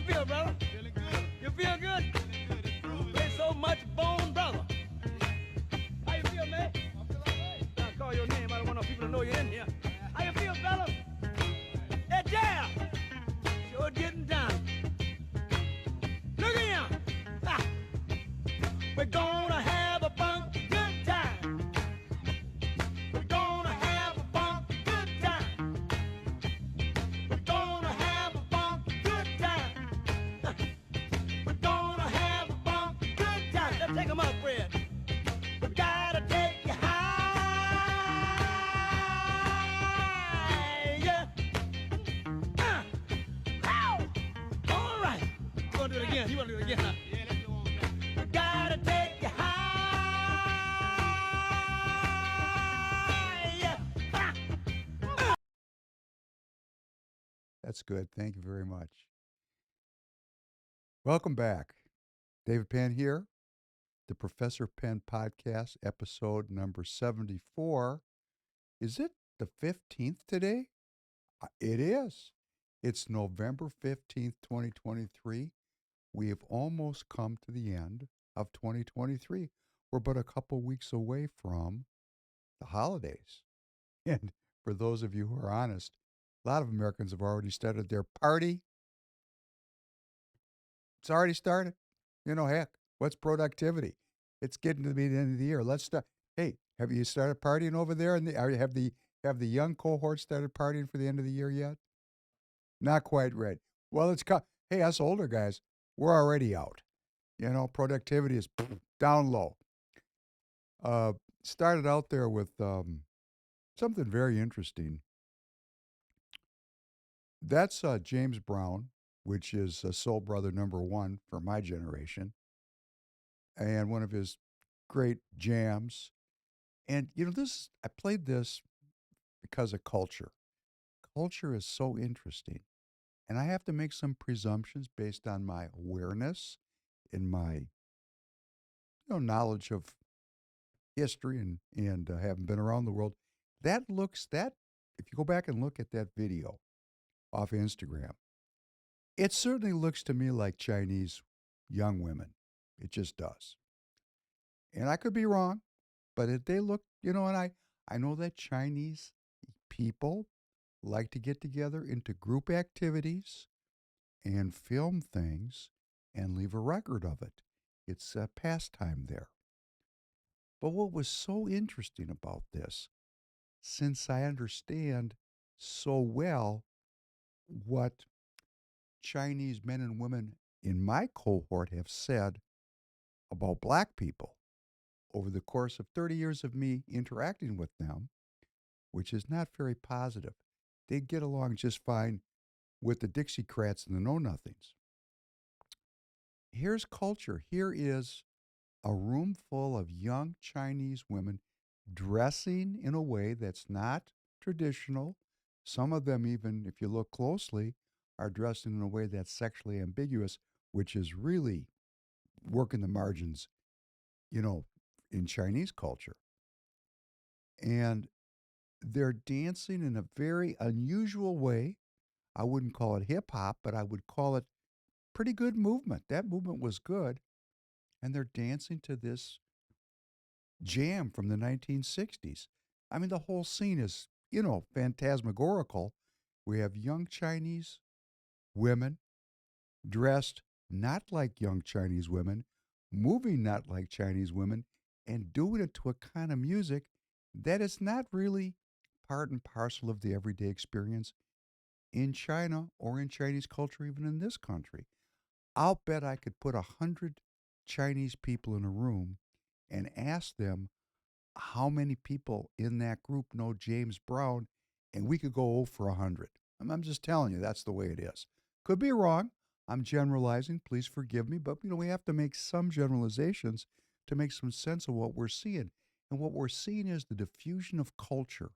feel, brother? Feeling good. You feel good? Feeling good. Ain't so much bone, brother. How you feel, man? I feel all right. I call your name. I don't want no people to know you're in here. How you feel, brother? That jam. Sure getting down. Look at him. Ha. We're gonna have a funky good time. We're gonna have a funky good time. We're gonna have a funky good time. We're gonna have a funky good time. Let's take 'em up, Fred. We gotta take you higher. Ow! All right. You wanna do it again? You wanna do it again, huh? Yeah, let's do one more time. We gotta take you higher. That's good. Thank you very much. Welcome back. David Penn here, the Professor Penn Podcast, episode number 74. Is it the 15th today? It is. It's November 15th, 2023. We have almost come to the end of 2023. We're but a couple weeks away from the holidays. And for those of you who are honest, a lot of Americans have already started their party. It's already started. Heck, what's productivity? It's getting to be the end of the year. Let's start. Hey, have you started partying over there? And have the young cohort started partying for the end of the year yet? Not quite ready. Well, hey, us older guys, we're already out. Productivity is down low. Started out there with something very interesting. That's James Brown, which is Soul Brother #1 for my generation, and one of his great jams. And I played this because of culture. Culture is so interesting, and I have to make some presumptions based on my awareness and my knowledge of history and having been around the world. That if you go back and look at that video off Instagram, it certainly looks to me like Chinese young women. It just does. And I could be wrong, but they look, and I know that Chinese people like to get together into group activities and film things and leave a record of it. It's a pastime there. But what was so interesting about this, since I understand so well what Chinese men and women in my cohort have said about black people over the course of 30 years of me interacting with them, which is not very positive. They get along just fine with the Dixiecrats and the Know-Nothings. Here's culture. Here is a room full of young Chinese women dressing in a way that's not traditional. Some of them, even if you look closely, are dressed in a way that's sexually ambiguous, which is really working the margins, in Chinese culture. And they're dancing in a very unusual way. I wouldn't call it hip hop, but I would call it pretty good movement. That movement was good. And they're dancing to this jam from the 1960s. I mean, the whole scene is, phantasmagorical. We have young Chinese women dressed not like young Chinese women, moving not like Chinese women, and doing it to a kind of music that is not really part and parcel of the everyday experience in China or in Chinese culture, even in this country. I'll bet I could put 100 Chinese people in a room and ask them how many people in that group know James Brown, and we could go 0 for 100. I'm just telling you, that's the way it is. Could be wrong. I'm generalizing. Please forgive me. But, we have to make some generalizations to make some sense of what we're seeing. And what we're seeing is the diffusion of culture.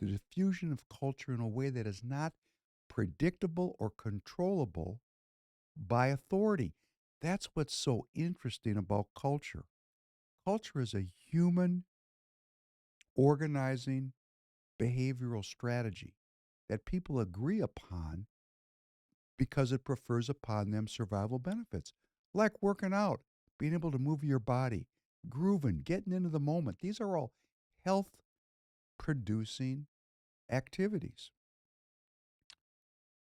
The diffusion of culture in a way that is not predictable or controllable by authority. That's what's so interesting about culture. Culture is a human organizing behavioral strategy that people agree upon because it prefers upon them survival benefits, like working out, being able to move your body, grooving, getting into the moment. These are all health producing activities.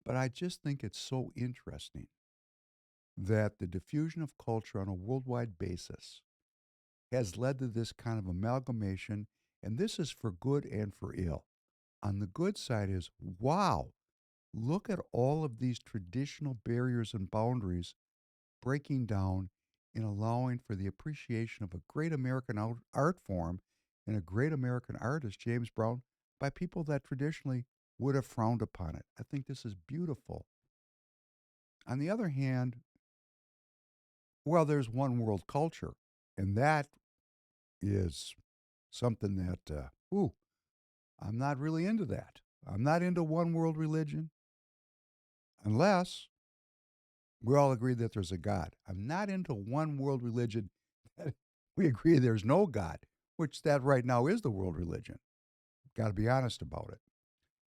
But I just think it's so interesting that the diffusion of culture on a worldwide basis has led to this kind of amalgamation, and this is for good and for ill. On the good side is, wow, look at all of these traditional barriers and boundaries breaking down and allowing for the appreciation of a great American art form and a great American artist, James Brown, by people that traditionally would have frowned upon it. I think this is beautiful. On the other hand, well, there's one world culture, and that is something that, I'm not really into that. I'm not into one world religion unless we all agree that there's a God. I'm not into one world religion. We agree there's no God, which that right now is the world religion. Got to be honest about it.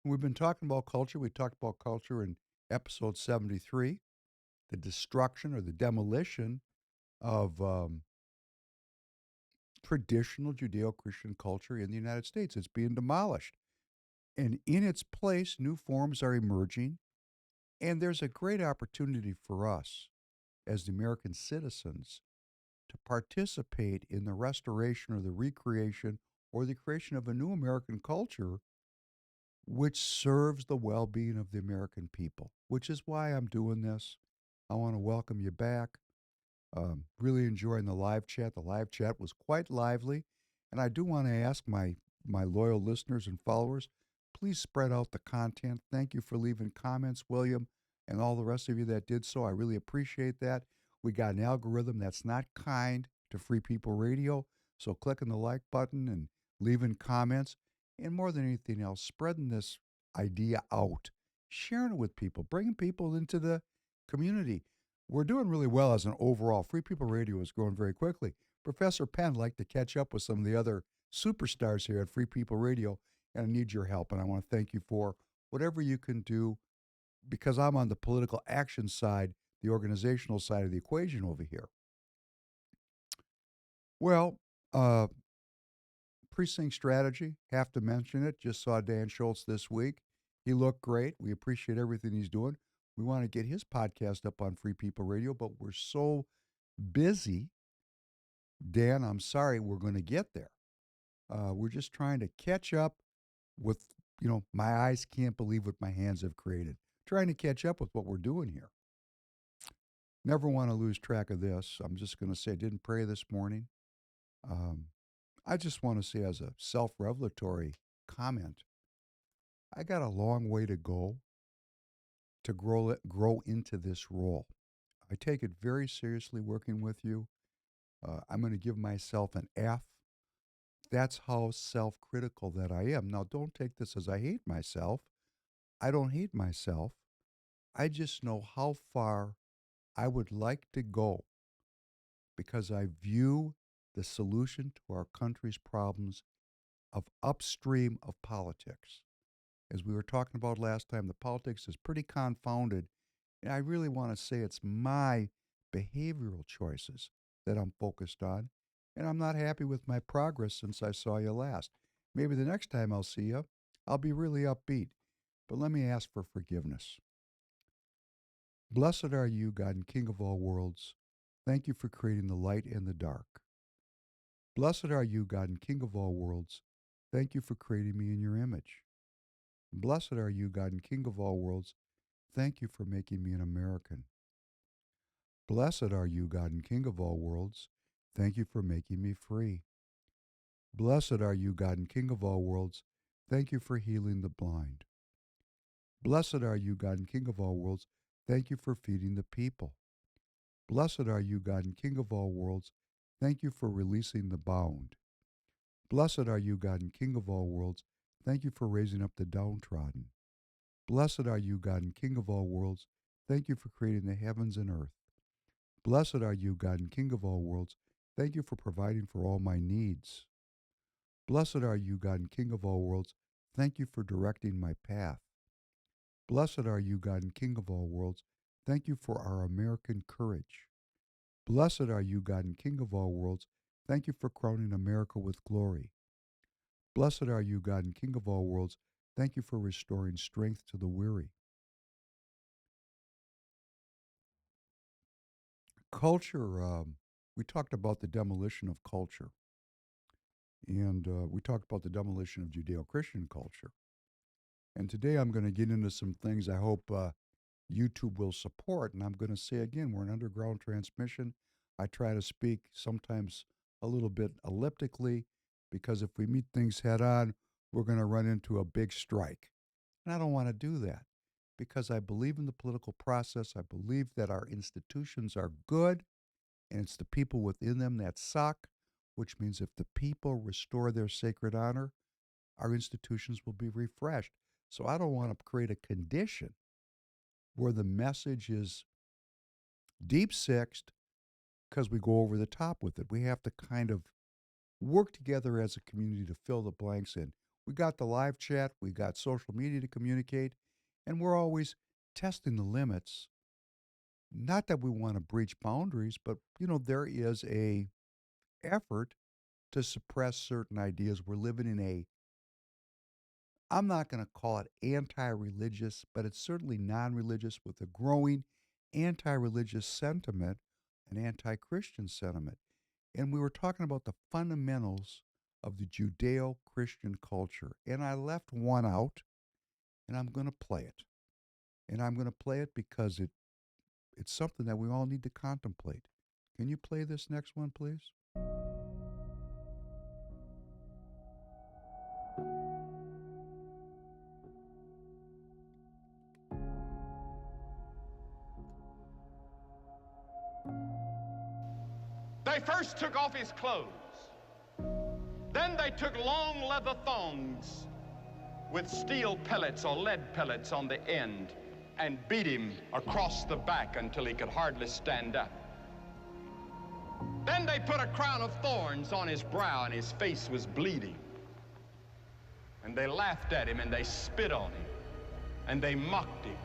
We've been talking about culture. We talked about culture in episode 73, the destruction or the demolition of traditional Judeo Christian culture in the United States. It's being demolished. And in its place, new forms are emerging. And there's a great opportunity for us as the American citizens to participate in the restoration or the recreation or the creation of a new American culture which serves the well being of the American people, which is why I'm doing this. I want to welcome you back. Really enjoying the live chat. The live chat was quite lively. And I do want to ask my loyal listeners and followers, please spread out the content. Thank you for leaving comments, William, and all the rest of you that did so. I really appreciate that. We got an algorithm that's not kind to Free People Radio. So clicking the like button and leaving comments, and more than anything else, spreading this idea out, sharing it with people, bringing people into the community. We're doing really well as an overall. Free People Radio is growing very quickly. Professor Penn liked to catch up with some of the other superstars here at Free People Radio, and I need your help. And I want to thank you for whatever you can do because I'm on the political action side, the organizational side of the equation over here. Well, uh, Precinct Strategy, have to mention it. Just saw Dan Schultz this week. He looked great. We appreciate everything he's doing. We want to get his podcast up on Free People Radio, but we're so busy. Dan, I'm sorry, we're going to get there. We're just trying to catch up with, my eyes can't believe what my hands have created. Trying to catch up with what we're doing here. Never want to lose track of this. I'm just going to say I didn't pray this morning. I just want to say, as a self revelatory comment, I got a long way to go to grow into this role. I take it very seriously working with you. I'm going to give myself an F. That's how self critical that I am. Now, don't take this as I hate myself. I don't hate myself. I just know how far I would like to go because I view the solution to our country's problems of upstream of politics. As we were talking about last time, the politics is pretty confounded. And I really want to say it's my behavioral choices that I'm focused on. And I'm not happy with my progress since I saw you last. Maybe the next time I'll see you, I'll be really upbeat. But let me ask for forgiveness. Blessed are you, God and King of all worlds. Thank you for creating the light and the dark. Blessed are you, God and King of all worlds. Thank you for creating me in your image. Blessed are you, God and King of all worlds. Thank you for making me an American. Blessed are you, God and King of all worlds. Thank you for making me free. Blessed are you, God and King of all worlds. Thank you for healing the blind. Blessed are you, God and King of all worlds. Thank you for feeding the people. Blessed are you, God and King of all worlds. Thank you for releasing the bound. Blessed are you, God and King of all worlds. Thank you for raising up the downtrodden. Blessed are you, God and King of all worlds. Thank you for creating the heavens and earth. Blessed are you, God and King of all worlds. Thank you for providing for all my needs. Blessed are you, God and King of all worlds. Thank you for directing my path. Blessed are you, God and King of all worlds. Thank you for our American courage. Blessed are you, God and King of all worlds. Thank you for crowning America with glory. Blessed are you, God and King of all worlds. Thank you for restoring strength to the weary. Culture, we talked about the demolition of culture, and we talked about the demolition of Judeo Christian culture. And today I'm going to get into some things I hope YouTube will support. And I'm going to say again, we're an underground transmission. I try to speak sometimes a little bit elliptically because if we meet things head on, we're going to run into a big strike. And I don't want to do that because I believe in the political process. I believe that our institutions are good and it's the people within them that suck, which means if the people restore their sacred honor, our institutions will be refreshed. So I don't want to create a condition where the message is deep sixed because we go over the top with it. We have to kind of work together as a community to fill the blanks in. We got the live chat, we got social media to communicate, and we're always testing the limits. Not that we want to breach boundaries, but there is a effort to suppress certain ideas. We're living in a, I'm not going to call it anti-religious, but it's certainly non-religious with a growing anti-religious sentiment, an anti-Christian sentiment. And we were talking about the fundamentals of the Judeo-Christian culture. And I left one out, and I'm going to play it. And I'm going to play it because it's something that we all need to contemplate. Can you play this next one, please? They first took off his clothes. Then they took long leather thongs with steel pellets or lead pellets on the end and beat him across the back until he could hardly stand up. Then they put a crown of thorns on his brow and his face was bleeding. And they laughed at him and they spit on him and they mocked him.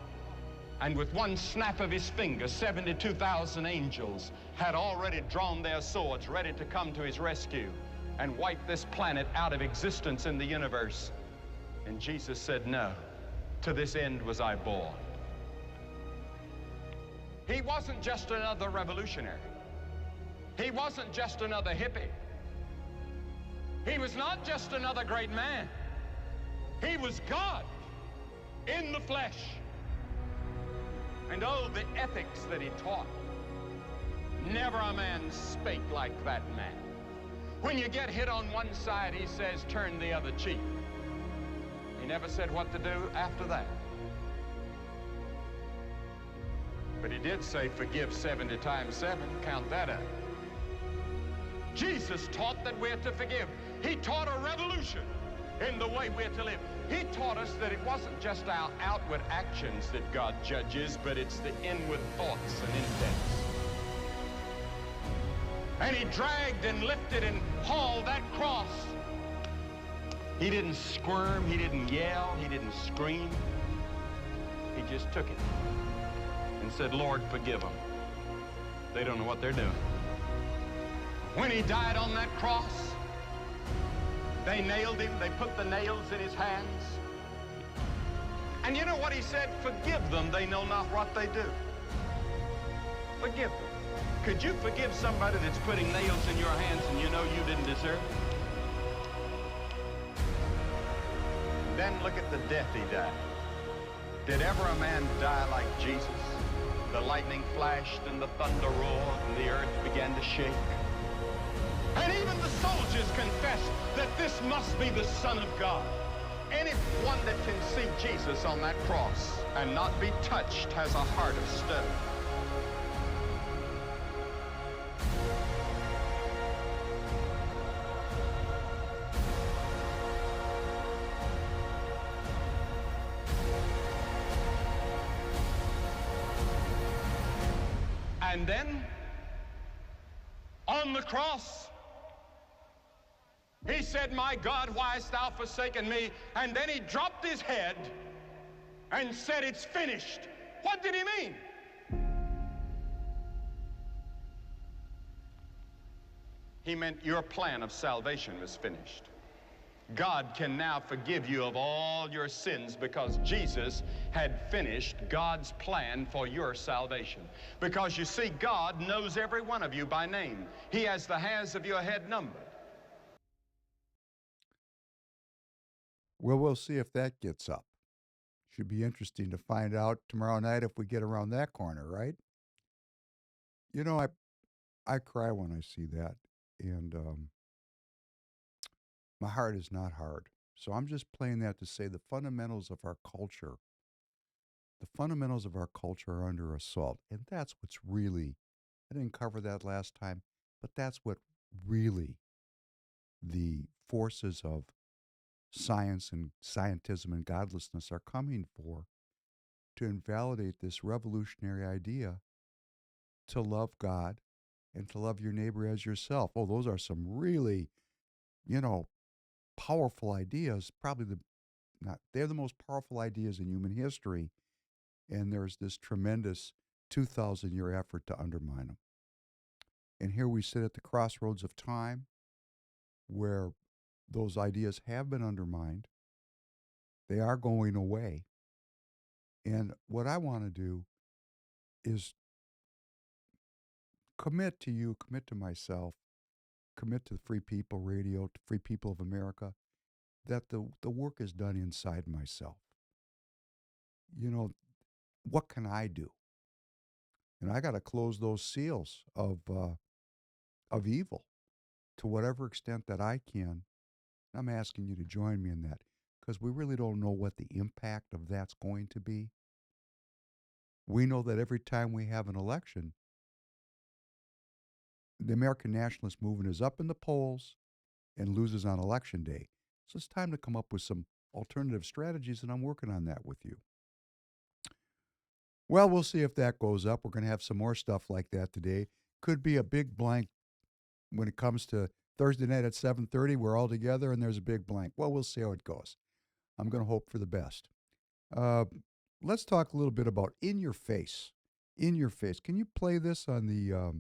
And with one snap of his finger, 72,000 angels had already drawn their swords ready to come to his rescue and wipe this planet out of existence in the universe. And Jesus said, no, to this end was I born. He wasn't just another revolutionary. He wasn't just another hippie. He was not just another great man. He was God in the flesh. And oh, the ethics that he taught. Never a man spake like that man. When you get hit on one side, he says, turn the other cheek. He never said what to do after that. But he did say, forgive 70 times 7, count that up. Jesus taught that we're to forgive. He taught a revolution in the way we're to live. He taught us that it wasn't just our outward actions that God judges, but it's the inward thoughts and intents. And he dragged and lifted and hauled that cross. He didn't squirm, he didn't yell, he didn't scream. He just took it and said, Lord, forgive them. They don't know what they're doing. When he died on that cross, they nailed him, they put the nails in his hands. And you know what he said? Forgive them, they know not what they do. Forgive them. Could you forgive somebody that's putting nails in your hands and you know you didn't deserve it? Then look at the death he died. Did ever a man die like Jesus? The lightning flashed and the thunder roared and the earth began to shake. And even the soldiers confessed that this must be the Son of God. Anyone that can see Jesus on that cross and not be touched has a heart of stone. And then, on the cross, he said, my God, why hast thou forsaken me? And then he dropped his head and said, it's finished. What did he mean? He meant your plan of salvation was finished. God can now forgive you of all your sins because Jesus had finished God's plan for your salvation. Because you see, God knows every one of you by name. He has the hairs of your head numbered. Well, we'll see if that gets up. Should be interesting to find out tomorrow night if we get around that corner, right? You know, I cry when I see that, and my heart is not hard. So I'm just playing that to say the fundamentals of our culture, are under assault, and that's what's really. I didn't cover that last time, but that's what really the forces of science and scientism and godlessness are coming for, to invalidate this revolutionary idea to love God and to love your neighbor as yourself. Oh, those are some really, powerful ideas. They're the most powerful ideas in human history. And there's this tremendous 2,000-year effort to undermine them. And here we sit at the crossroads of time where those ideas have been undermined. They are going away. And what I want to do is commit to you, commit to myself, commit to Free People Radio, to Free People of America, that the work is done inside myself. What can I do? And I got to close those seals of evil to whatever extent that I can. I'm asking you to join me in that, because we really don't know what the impact of that's going to be. We know that every time we have an election, the American nationalist movement is up in the polls and loses on election day. So it's time to come up with some alternative strategies, and I'm working on that with you. Well, we'll see if that goes up. We're going to have some more stuff like that today. Could be a big blank when it comes to Thursday night at 7:30. We're all together, and there's a big blank. Well, we'll see how it goes. I'm going to hope for the best. Let's talk a little bit about In Your Face. In Your Face. Can you play this on the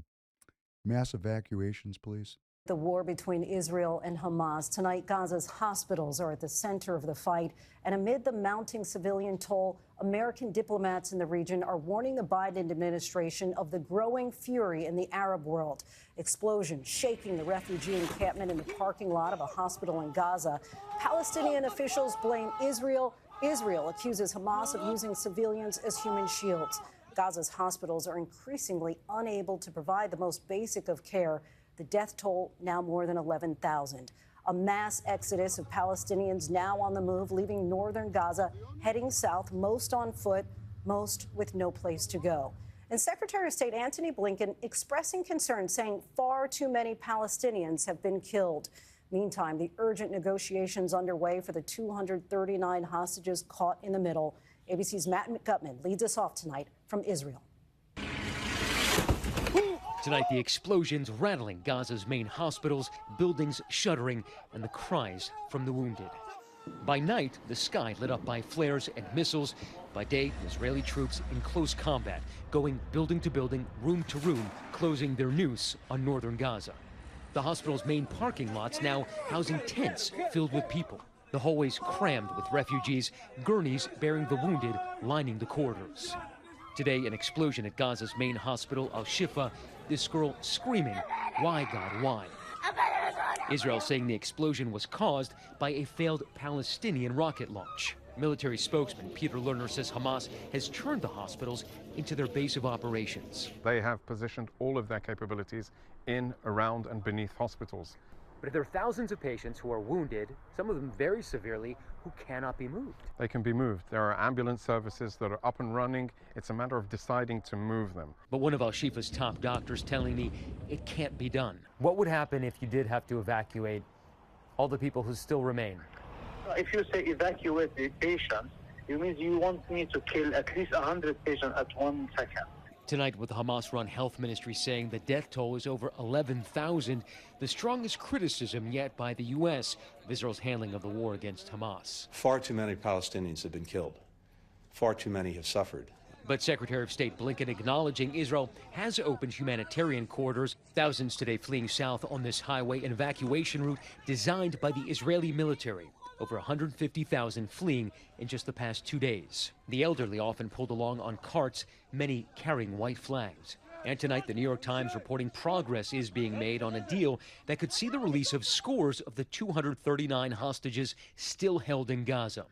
mass evacuations, please? The war between Israel and Hamas. Tonight, Gaza's hospitals are at the center of the fight. And amid the mounting civilian toll, American diplomats in the region are warning the Biden administration of the growing fury in the Arab world. Explosions shaking the refugee encampment in the parking lot of a hospital in Gaza. Palestinian officials blame Israel. Israel accuses Hamas of using civilians as human shields. Gaza's hospitals are increasingly unable to provide the most basic of care. The death toll now more than 11,000. A mass exodus of Palestinians now on the move, leaving northern Gaza, heading south, most on foot, most with no place to go. And Secretary of State Antony Blinken expressing concern, saying far too many Palestinians have been killed. Meantime, the urgent negotiations underway for the 239 hostages caught in the middle. ABC's Matt Gutman leads us off tonight from Israel. Tonight, the explosions rattling Gaza's main hospitals, buildings shuddering, and the cries from the wounded. By night, the sky lit up by flares and missiles. By day, Israeli troops in close combat, going building to building, room to room, closing their noose on northern Gaza. The hospital's main parking lots now housing tents filled with people. The hallways crammed with refugees, gurneys bearing the wounded lining the corridors. Today, an explosion at Gaza's main hospital, Al-Shifa. This girl screaming, "Why, God, why?" Israel saying the explosion was caused by a failed Palestinian rocket launch. Military spokesman Peter Lerner says Hamas has turned the hospitals into their base of operations. They have positioned all of their capabilities in, around, and beneath hospitals. But if there are thousands of patients who are wounded, some of them very severely, who cannot be moved. They can be moved. There are ambulance services that are up and running. It's a matter of deciding to move them. But one of Al-Shifa's top doctors telling me it can't be done. What would happen if you did have to evacuate all the people who still remain? If you say evacuate the patients, it means you want me to kill at least 100 patients at 1 second. Tonight, with the Hamas-run health ministry saying the death toll is over 11,000, the strongest criticism yet by the U.S. of Israel's handling of the war against Hamas. Far too many Palestinians have been killed. Far too many have suffered. But Secretary of State Blinken acknowledging Israel has opened humanitarian corridors. Thousands today fleeing south on this highway, an evacuation route designed by the Israeli military. Over 150,000 fleeing in just the past 2 days. The elderly often pulled along on carts, many carrying white flags. And tonight, the New York Times reporting progress is being made on a deal that could see the release of scores of the 239 hostages still held in Gaza.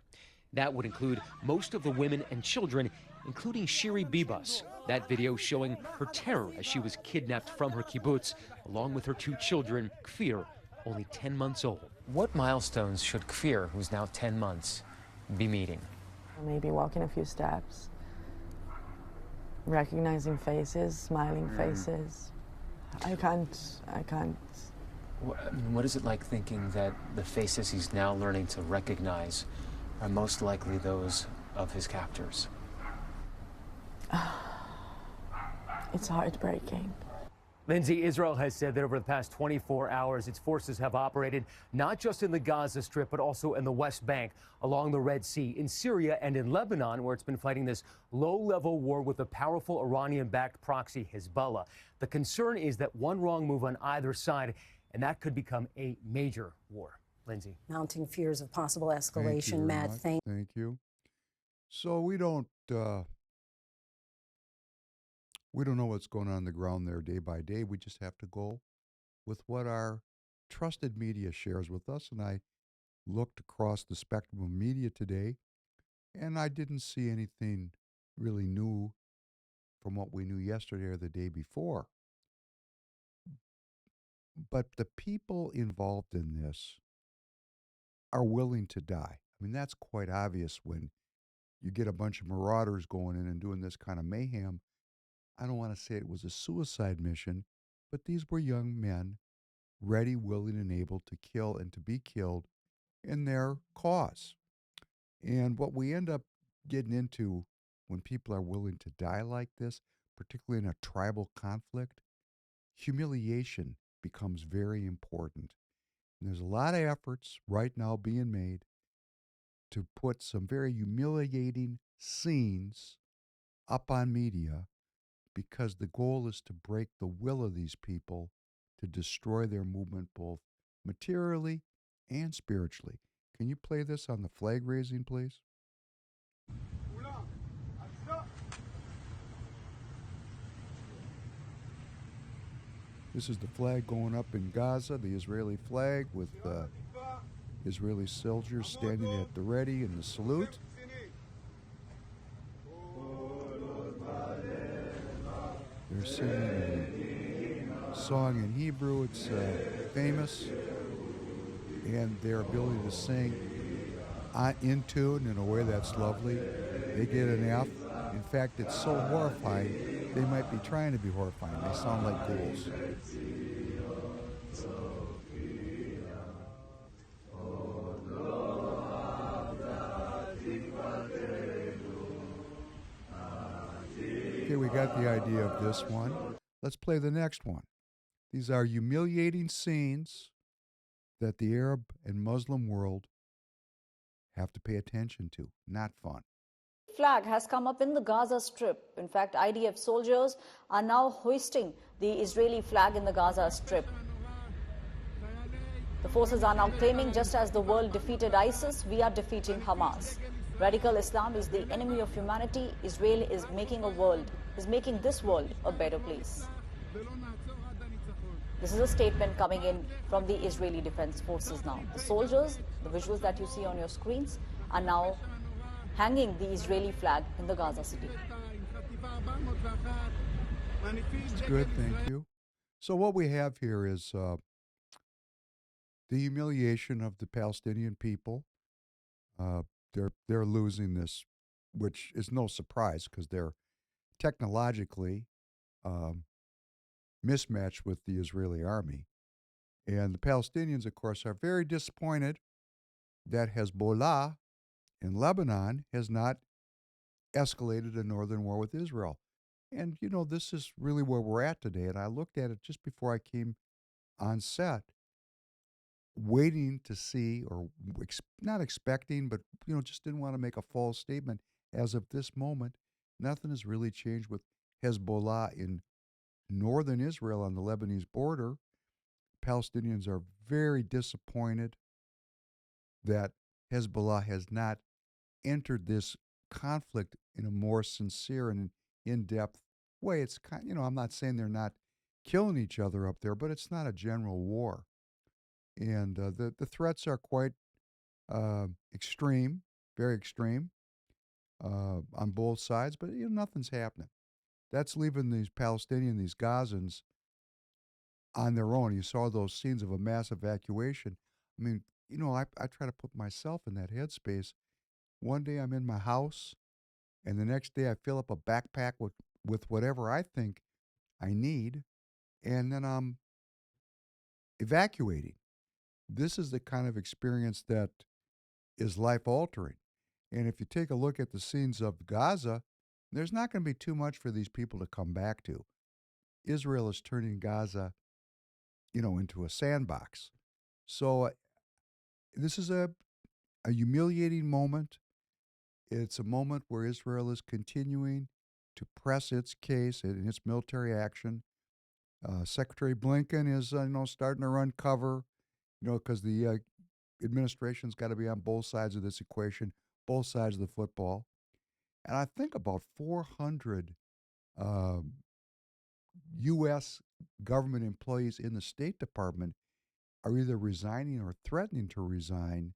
That would include most of the women and children, including Shiri Bibas. That video showing her terror as she was kidnapped from her kibbutz, along with her 2 children, Kfir, only 10 months old. What milestones should Kfir, who's now 10 months, be meeting? Maybe walking a few steps, recognizing faces, smiling faces. I can't. What is it like thinking that the faces he's now learning to recognize are most likely those of his captors? It's heartbreaking. Lindsay, Israel has said that over the past 24 hours, its forces have operated not just in the Gaza Strip, but also in the West Bank, along the Red Sea, in Syria, and in Lebanon, where it's been fighting this low-level war with the powerful Iranian-backed proxy Hezbollah. The concern is that one wrong move on either side, and that could become a major war. Lindsay. Mounting fears of possible escalation. Matt, thank you. So we don't know what's going on the ground there day by day. We just have to go with what our trusted media shares with us. And I looked across the spectrum of media today, and I didn't see anything really new from what we knew yesterday or the day before. But the people involved in this are willing to die. I mean, that's quite obvious when you get a bunch of marauders going in and doing this kind of mayhem. I don't want to say it was a suicide mission, but these were young men ready, willing, and able to kill and to be killed in their cause. And what we end up getting into when people are willing to die like this, particularly in a tribal conflict, humiliation becomes very important. And there's a lot of efforts right now being made to put some very humiliating scenes up on media, because the goal is to break the will of these people, to destroy their movement both materially and spiritually. Can you play this on the flag raising, please? This is the flag going up in Gaza, the Israeli flag with Israeli soldiers standing at the ready in the salute. They're singing a song in Hebrew. It's famous. And their ability to sing in tune in a way that's lovely. They get an F. In fact, it's so horrifying, they might be trying to be horrifying. They sound like ghouls. Okay, we got the idea of this one. Let's play the next one. These are humiliating scenes that the Arab and Muslim world have to pay attention to. Not fun. Flag has come up in the Gaza Strip. In fact, IDF soldiers are now hoisting the Israeli flag in the Gaza Strip. The forces are now claiming, just as the world defeated ISIS, we are defeating Hamas. Radical Islam is the enemy of humanity. Israel is making this world a better place. This is a statement coming in from the Israeli Defense Forces now. The soldiers, the visuals that you see on your screens, are now hanging the Israeli flag in the Gaza city. It's good, thank you. So what we have here is the humiliation of the Palestinian people. They're losing this, which is no surprise because they're technologically mismatched with the Israeli army. And the Palestinians, of course, are very disappointed that Hezbollah in Lebanon has not escalated a northern war with Israel. And, you know, this is really where we're at today. And I looked at it just before I came on set, waiting to see, or not expecting, but, you know, just didn't want to make a false statement as of this moment. Nothing has really changed with Hezbollah in northern Israel on the Lebanese border. Palestinians are very disappointed that Hezbollah has not entered this conflict in a more sincere and in-depth way. It's kind, I'm not saying they're not killing each other up there, but it's not a general war, and the threats are quite extreme, very extreme on both sides. But nothing's happening. That's leaving these Gazans on their own. You saw those scenes of a mass evacuation. I mean, I try to put myself in that headspace. One day I'm in my house, and the next day I fill up a backpack with whatever I think I need, and then I'm evacuating. This is the kind of experience that is life altering. And if you take a look at the scenes of Gaza, there's not going to be too much for these people to come back to. Israel is turning Gaza, into a sandbox. So this is a humiliating moment. It's a moment where Israel is continuing to press its case in its military action. Secretary Blinken is, starting to run cover, because the administration's got to be on both sides of this equation, both sides of the football. And I think about 400 U.S. government employees in the State Department are either resigning or threatening to resign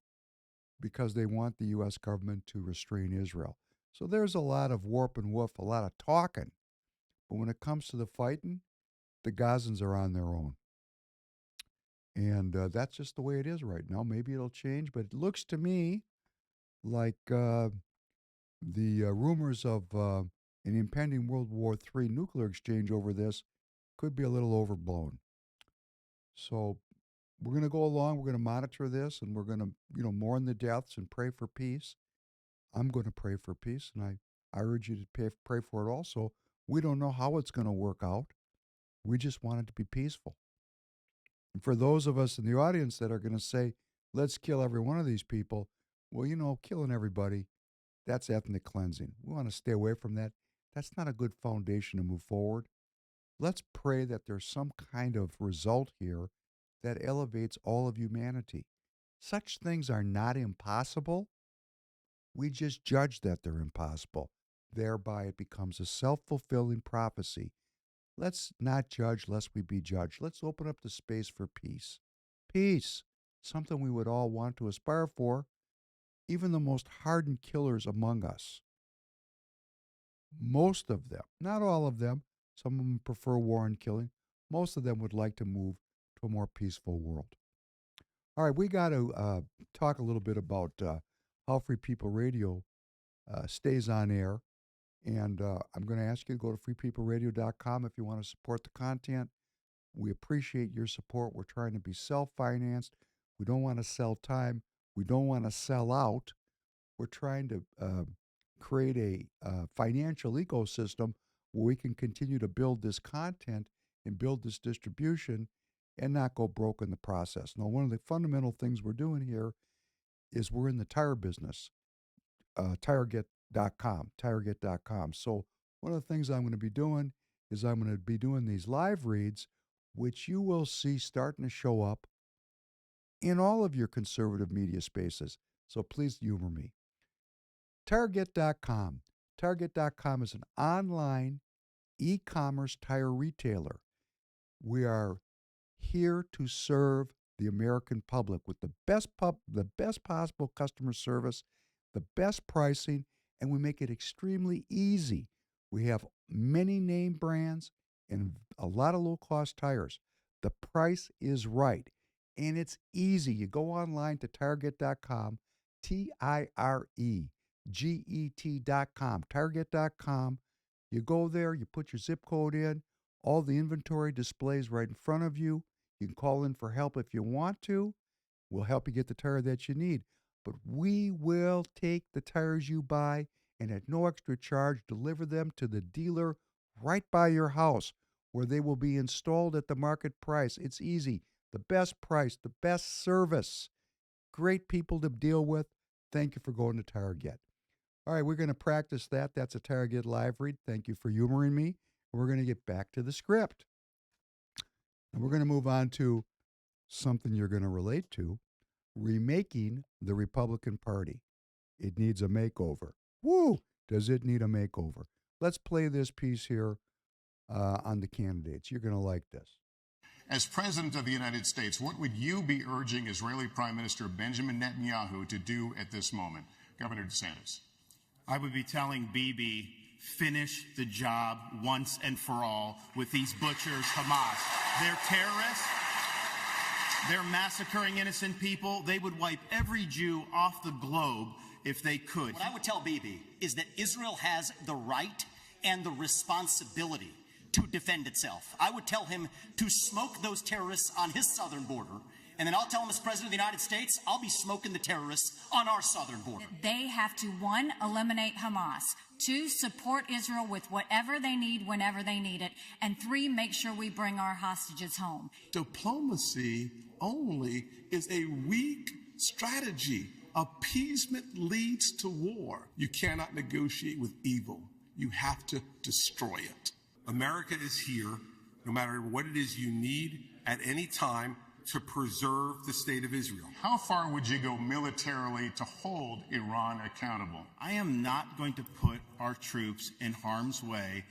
because they want the U.S. government to restrain Israel. So there's a lot of warp and woof, a lot of talking. But when it comes to the fighting, the Gazans are on their own. And that's just the way it is right now. Maybe it'll change, but it looks to me like the rumors of an impending World War III nuclear exchange over this could be a little overblown. So we're going to go along. We're going to monitor this, and we're going to, mourn the deaths and pray for peace. I'm going to pray for peace, and I urge you to pray for it also. We don't know how it's going to work out. We just want it to be peaceful. And for those of us in the audience that are going to say, let's kill every one of these people, well, killing everybody, that's ethnic cleansing. We want to stay away from that. That's not a good foundation to move forward. Let's pray that there's some kind of result here that elevates all of humanity. Such things are not impossible. We just judge that they're impossible. Thereby, it becomes a self-fulfilling prophecy. Let's not judge lest we be judged. Let's open up the space for peace. Peace, something we would all want to aspire for, even the most hardened killers among us. Most of them, not all of them, some of them prefer war and killing. Most of them would like to move to a more peaceful world. All right, we got to talk a little bit about how Free People Radio stays on air. And I'm going to ask you to go to freepeopleradio.com if you want to support the content. We appreciate your support. We're trying to be self-financed. We don't want to sell time. We don't want to sell out. We're trying to create a financial ecosystem where we can continue to build this content and build this distribution and not go broke in the process. Now, one of the fundamental things we're doing here is we're in the tire business, Tireget.com. So one of the things I'm going to be doing is I'm going to be doing these live reads, which you will see starting to show up in all of your conservative media spaces. So please humor me. Tireget.com. Tireget.com is an online e-commerce tire retailer. We are here to serve the American public with the best possible customer service, the best pricing, and we make it extremely easy. We have many name brands and a lot of low-cost tires. The price is right, and it's easy. You go online to Tireget.com, Tireget.com, Tireget.com. You go there, you put your zip code in, all the inventory displays right in front of you. You can call in for help if you want to. We'll help you get the tire that you need. But we will take the tires you buy and at no extra charge deliver them to the dealer right by your house where they will be installed at the market price. It's easy. The best price, the best service. Great people to deal with. Thank you for going to Tireget. All right, we're going to practice that. That's a Tireget live read. Thank you for humoring me. We're going to get back to the script. And we're going to move on to something you're going to relate to, remaking the Republican Party. It needs a makeover. Woo! Does it need a makeover? Let's play this piece here on the candidates. You're going to like this. As President of the United States, what would you be urging Israeli Prime Minister Benjamin Netanyahu to do at this moment? Governor DeSantis. I would be telling Bibi, finish the job once and for all with these butchers, Hamas. They're terrorists. They're massacring innocent people. They would wipe every Jew off the globe if they could. What I would tell Bibi is that Israel has the right and the responsibility to defend itself. I would tell him to smoke those terrorists on his southern border, and then I'll tell him as President of the United States, I'll be smoking the terrorists on our southern border. They have to, 1, eliminate Hamas, 2, support Israel with whatever they need whenever they need it, and 3, make sure we bring our hostages home. Diplomacy only is a weak strategy. Appeasement leads to war. You cannot negotiate with evil. You have to destroy it. America is here, no matter what it is you need at any time, to preserve the state of Israel. How far would you go militarily to hold Iran accountable? I am not going to put our troops in harm's way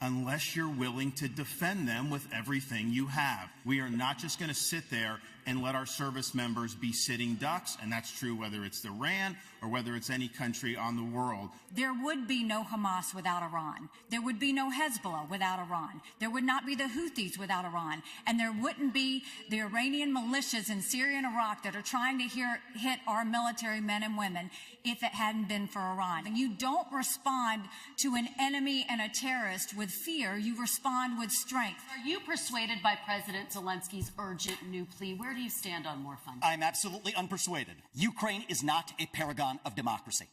unless you're willing to defend them with everything you have. We are not just going to sit there and let our service members be sitting ducks, and that's true whether it's Iran or whether it's any country on the world. There would be no Hamas without Iran. There would be no Hezbollah without Iran. There would not be the Houthis without Iran. And there wouldn't be the Iranian militias in Syria and Iraq that are trying to hit our military men and women if it hadn't been for Iran. And you don't respond to an enemy and a terrorist with fear. You respond with strength. Are you persuaded by President Zelensky's urgent new plea? Where do you stand on more funding? I'm absolutely unpersuaded. Ukraine is not a paragon of democracy.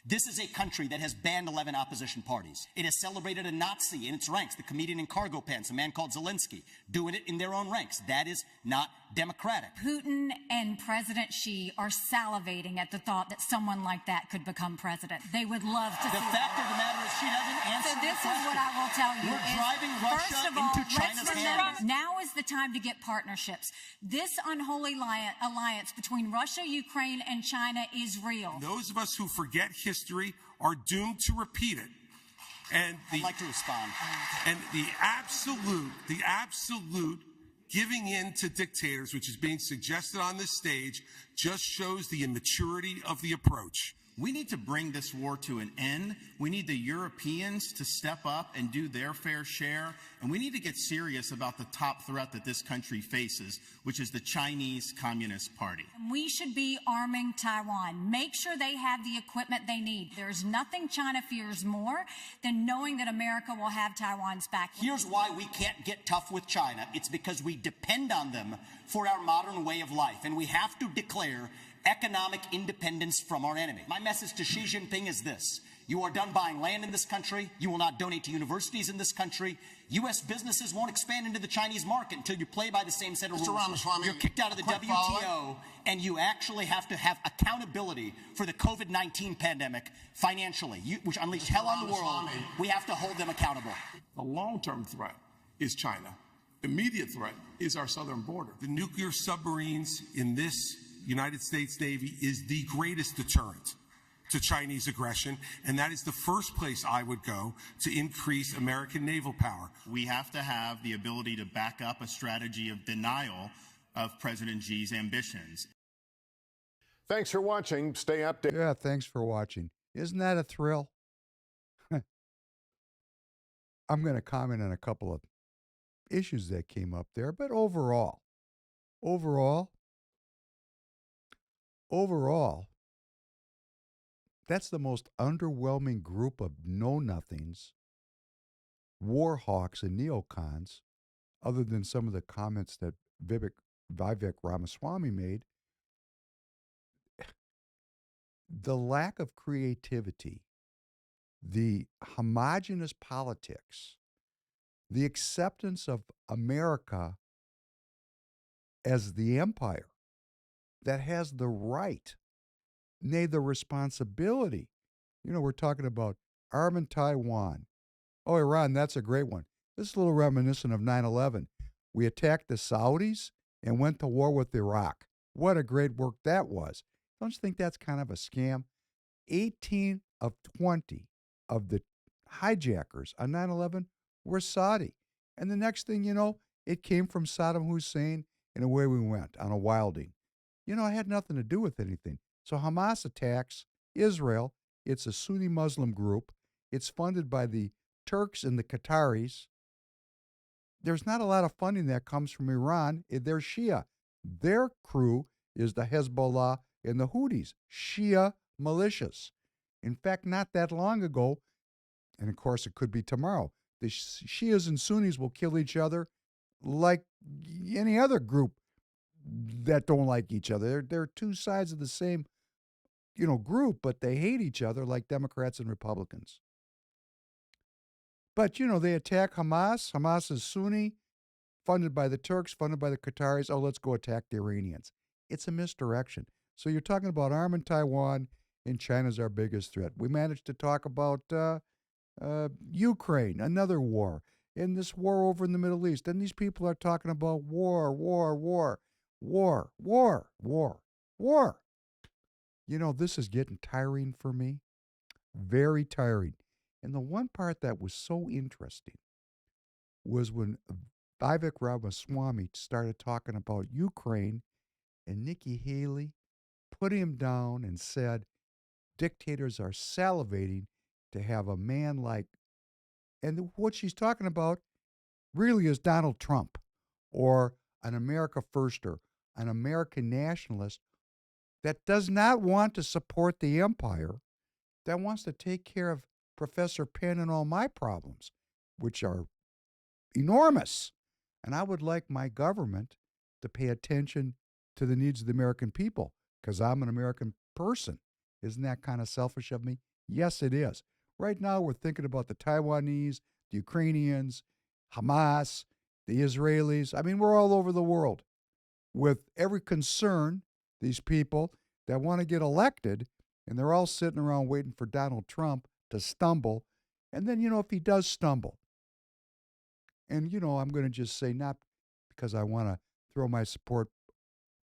This is a country that has banned 11 opposition parties. It has celebrated a Nazi in its ranks, the comedian in cargo pants, a man called Zelensky, doing it in their own ranks. That is not democratic. Putin and President Xi are salivating at the thought that someone like that could become president. They would love to see The fact of the matter is she doesn't answer So this the is what I will tell you. We're driving Russia First of all, into China's let's remember, hands. now is the time to get partnerships. This unholy alliance between Russia, Ukraine, and China is real. Those of us who forget history are doomed to repeat it. And I'd like to respond. And the absolute giving in to dictators, which is being suggested on this stage, just shows the immaturity of the approach. We need to bring this war to an end. We need the Europeans to step up and do their fair share. And we need to get serious about the top threat that this country faces, which is the Chinese Communist Party. We should be arming Taiwan. Make sure they have the equipment they need. There's nothing China fears more than knowing that America will have Taiwan's back. Here's why we can't get tough with China. It's because we depend on them for our modern way of life, and we have to declare economic independence from our enemy. My message to Xi Jinping is this. You are done buying land in this country. You will not donate to universities in this country. U.S. businesses won't expand into the Chinese market until you play by the same set of rules. Ramaswamy, you're kicked out of the WTO, and you actually have to have accountability for the COVID-19 pandemic financially, which unleashed hell on the world. We have to hold them accountable. The long-term threat is China. Immediate threat is our southern border. The nuclear submarines in this United States Navy is the greatest deterrent to Chinese aggression, and that is the first place I would go to increase American naval power. We have to have the ability to back up a strategy of denial of President Xi's ambitions. Thanks for watching. Stay updated. Yeah, thanks for watching. Isn't that a thrill? I'm going to comment on a couple of issues that came up there, but overall, that's the most underwhelming group of know-nothings, war hawks and neocons, other than some of the comments that Vivek Ramaswamy made. The lack of creativity, the homogenous politics, the acceptance of America as the empire that has the right, nay, the responsibility We're talking about arming Taiwan. Oh, Iran, that's a great one. This is a little reminiscent of 9/11. We attacked the Saudis and went to war with Iraq. What a great work that was. Don't you think that's kind of a scam? 18 of 20 of the hijackers on 9/11 were Saudi. And the next thing you know, it came from Saddam Hussein, and away we went on a wilding. It had nothing to do with anything. So Hamas attacks Israel. It's a Sunni Muslim group. It's funded by the Turks and the Qataris. There's not a lot of funding that comes from Iran. They're Shia. Their crew is the Hezbollah and the Houthis, Shia militias. In fact, not that long ago, and of course it could be tomorrow, the Shias and Sunnis will kill each other like any other group that don't like each other. They're two sides of the same, group, but they hate each other like Democrats and Republicans. But, they attack Hamas. Hamas is Sunni, funded by the Turks, funded by the Qataris. Oh, let's go attack the Iranians. It's a misdirection. So you're talking about arming Taiwan, and China's our biggest threat. We managed to talk about Ukraine, another war, and this war over in the Middle East. And these people are talking about war. This is getting tiring for me. Very tiring. And the one part that was so interesting was when Vivek Ramaswamy started talking about Ukraine, and Nikki Haley put him down and said, dictators are salivating to have a man like, and what she's talking about really is Donald Trump, or an America firster, an American nationalist that does not want to support the empire, that wants to take care of Professor Penn and all my problems, which are enormous. And I would like my government to pay attention to the needs of the American people, because I'm an American person. Isn't that kind of selfish of me? Yes, it is. Right now, we're thinking about the Taiwanese, the Ukrainians, Hamas, the Israelis. I mean, we're all over the world with every concern, these people that want to get elected, and they're all sitting around waiting for Donald Trump to stumble. And then, if he does stumble, and, I'm going to just say, not because I want to throw my support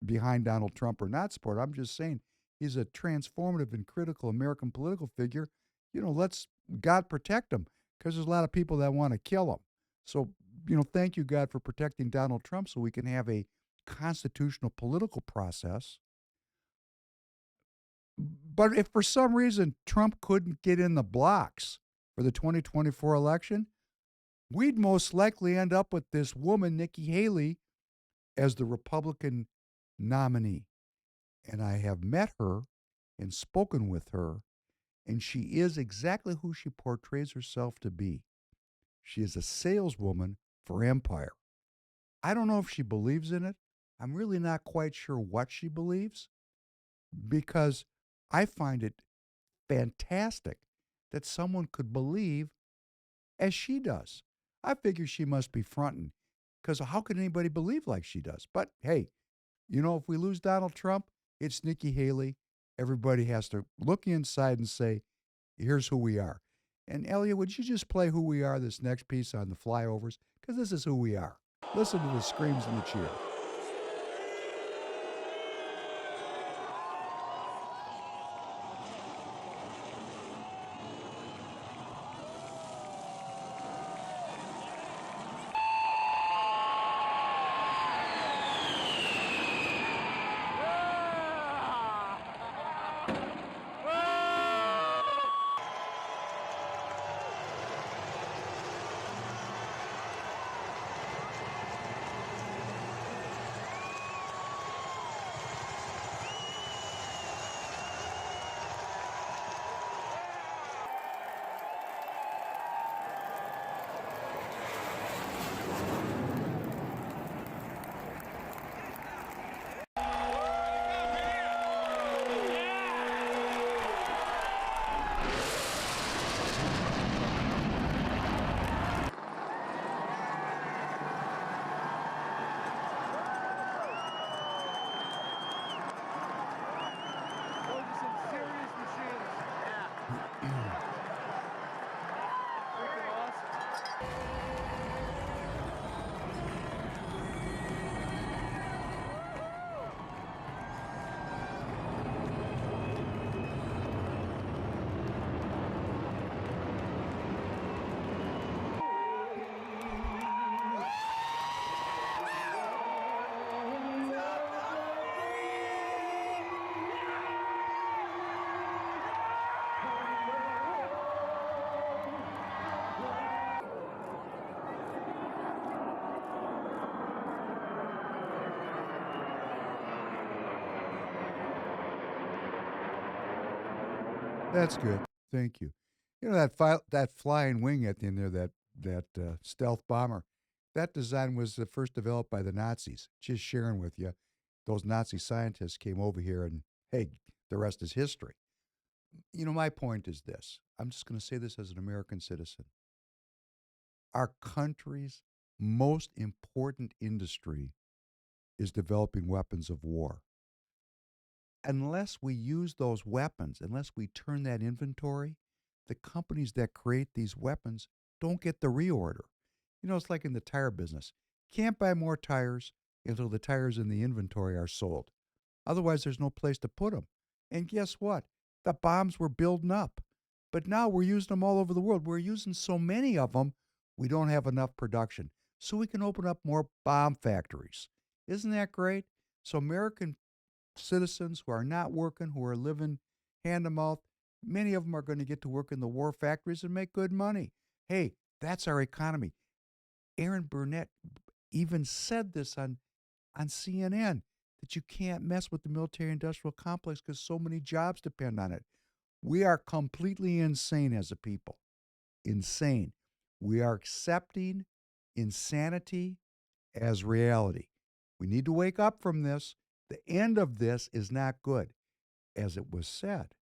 behind Donald Trump or not support, I'm just saying he's a transformative and critical American political figure. Let's God protect him, because there's a lot of people that want to kill him. So, thank you, God, for protecting Donald Trump so we can have a constitutional political process. But if for some reason Trump couldn't get in the blocks for the 2024 election, we'd most likely end up with this woman, Nikki Haley, as the Republican nominee. And I have met her and spoken with her, and she is exactly who she portrays herself to be. She is a saleswoman for empire. I don't know if she believes in it. I'm really not quite sure what she believes, because I find it fantastic that someone could believe as she does. I figure she must be fronting, because how could anybody believe like she does? But hey, if we lose Donald Trump, it's Nikki Haley. Everybody has to look inside and say, here's who we are. And Elliot, would you just play Who We Are, this next piece on the flyovers? Because this is who we are. Listen to the screams and the cheers. That's good. Thank you. You know that flying wing at the end there, that stealth bomber, that design was first developed by the Nazis. Just sharing with you, those Nazi scientists came over here, and hey, the rest is history. You know, my point is this. I'm just going to say this as an American citizen. Our country's most important industry is developing weapons of war. Unless we use those weapons, unless we turn that inventory, the companies that create these weapons don't get the reorder. You know, it's like in the tire business. Can't buy more tires until the tires in the inventory are sold. Otherwise, there's no place to put them. And guess what? The bombs were building up. But now we're using them all over the world. We're using so many of them, we don't have enough production. So we can open up more bomb factories. Isn't that great? So American citizens who are not working, who are living hand to mouth, many of them are going to get to work in the war factories and make good money. Hey, that's our economy. Aaron Burnett even said this on CNN that you can't mess with the military industrial complex because so many jobs depend on it. We are completely insane as a people. Insane. We are accepting insanity as reality. We need to wake up from this. The end of this is not good. As it was said,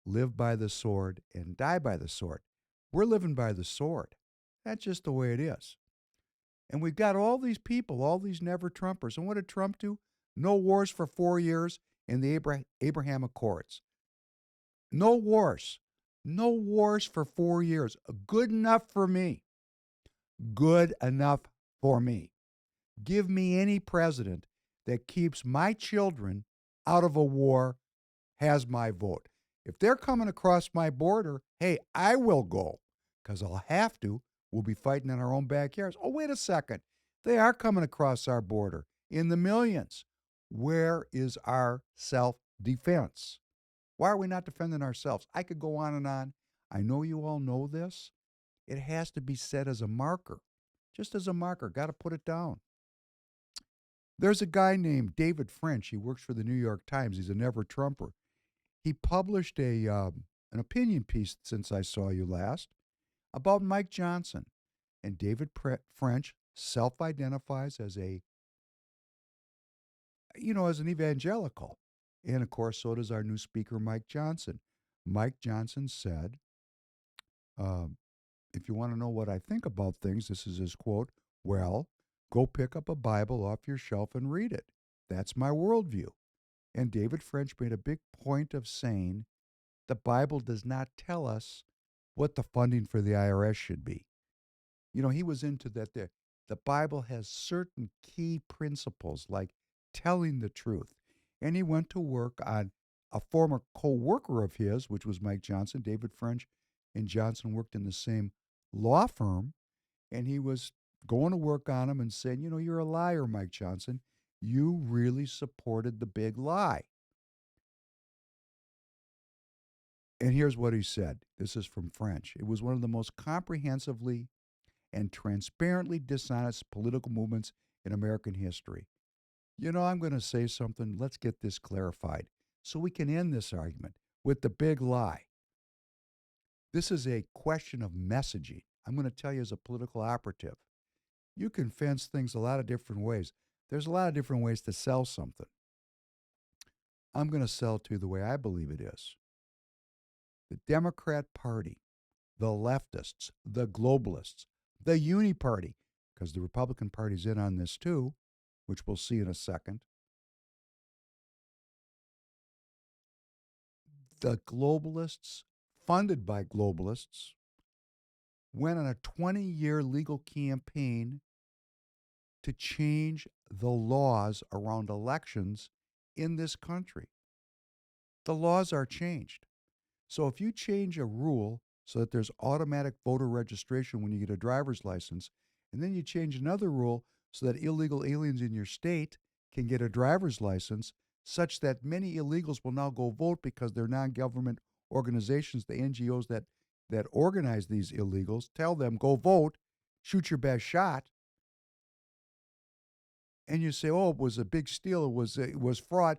live by the sword and die by the sword. We're living by the sword. That's just the way it is. And we've got all these people, all these never Trumpers. And what did Trump do? No wars for 4 years in the Abraham Accords. No wars. No wars for 4 years. Good enough for me. Good enough for me. Give me any president that keeps my children out of a war, has my vote. If they're coming across my border, hey, I will go because I'll have to. We'll be fighting in our own backyards. Oh, wait a second. They are coming across our border in the millions. Where is our self-defense? Why are we not defending ourselves? I could go on and on. I know you all know this. It has to be set as a marker, just as a marker. Got to put it down. There's a guy named David French. He works for the New York Times. He's a never Trumper. He published an opinion piece since I saw you last about Mike Johnson. And David French self-identifies as as an evangelical. And of course, so does our new speaker, Mike Johnson. Mike Johnson said, if you want to know what I think about things, this is his quote, well, go pick up a Bible off your shelf and read it. That's my worldview. And David French made a big point of saying the Bible does not tell us what the funding for the IRS should be. You know, he was into that. The Bible has certain key principles like telling the truth. And he went to work on a former co-worker of his, which was Mike Johnson. David French and Johnson worked in the same law firm. And he was going to work on him and saying, you're a liar, Mike Johnson. You really supported the big lie. And here's what he said. This is from French. It was one of the most comprehensively and transparently dishonest political movements in American history. I'm going to say something. Let's get this clarified so we can end this argument with the big lie. This is a question of messaging. I'm going to tell you as a political operative, you can fence things a lot of different ways. There's a lot of different ways to sell something. I'm going to sell it to you the way I believe it is. The Democrat Party, the leftists, the globalists, the Uni Party, because the Republican Party's in on this too, which we'll see in a second. The globalists, funded by globalists, went on a 20-year legal campaign to change the laws around elections in this country. The laws are changed. So if you change a rule so that there's automatic voter registration when you get a driver's license, and then you change another rule so that illegal aliens in your state can get a driver's license, such that many illegals will now go vote because they're non-government organizations, the NGOs that organize these illegals, tell them, go vote, shoot your best shot. And you say, oh, it was a big steal, it was fraud.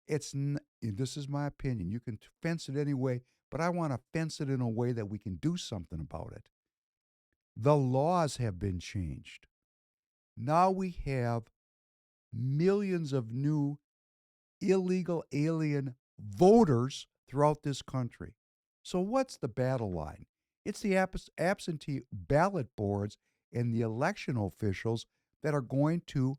This is my opinion. You can fence it anyway, but I want to fence it in a way that we can do something about it. The laws have been changed. Now we have millions of new illegal alien voters throughout this country. So what's the battle line? It's the absentee ballot boards and the election officials that are going to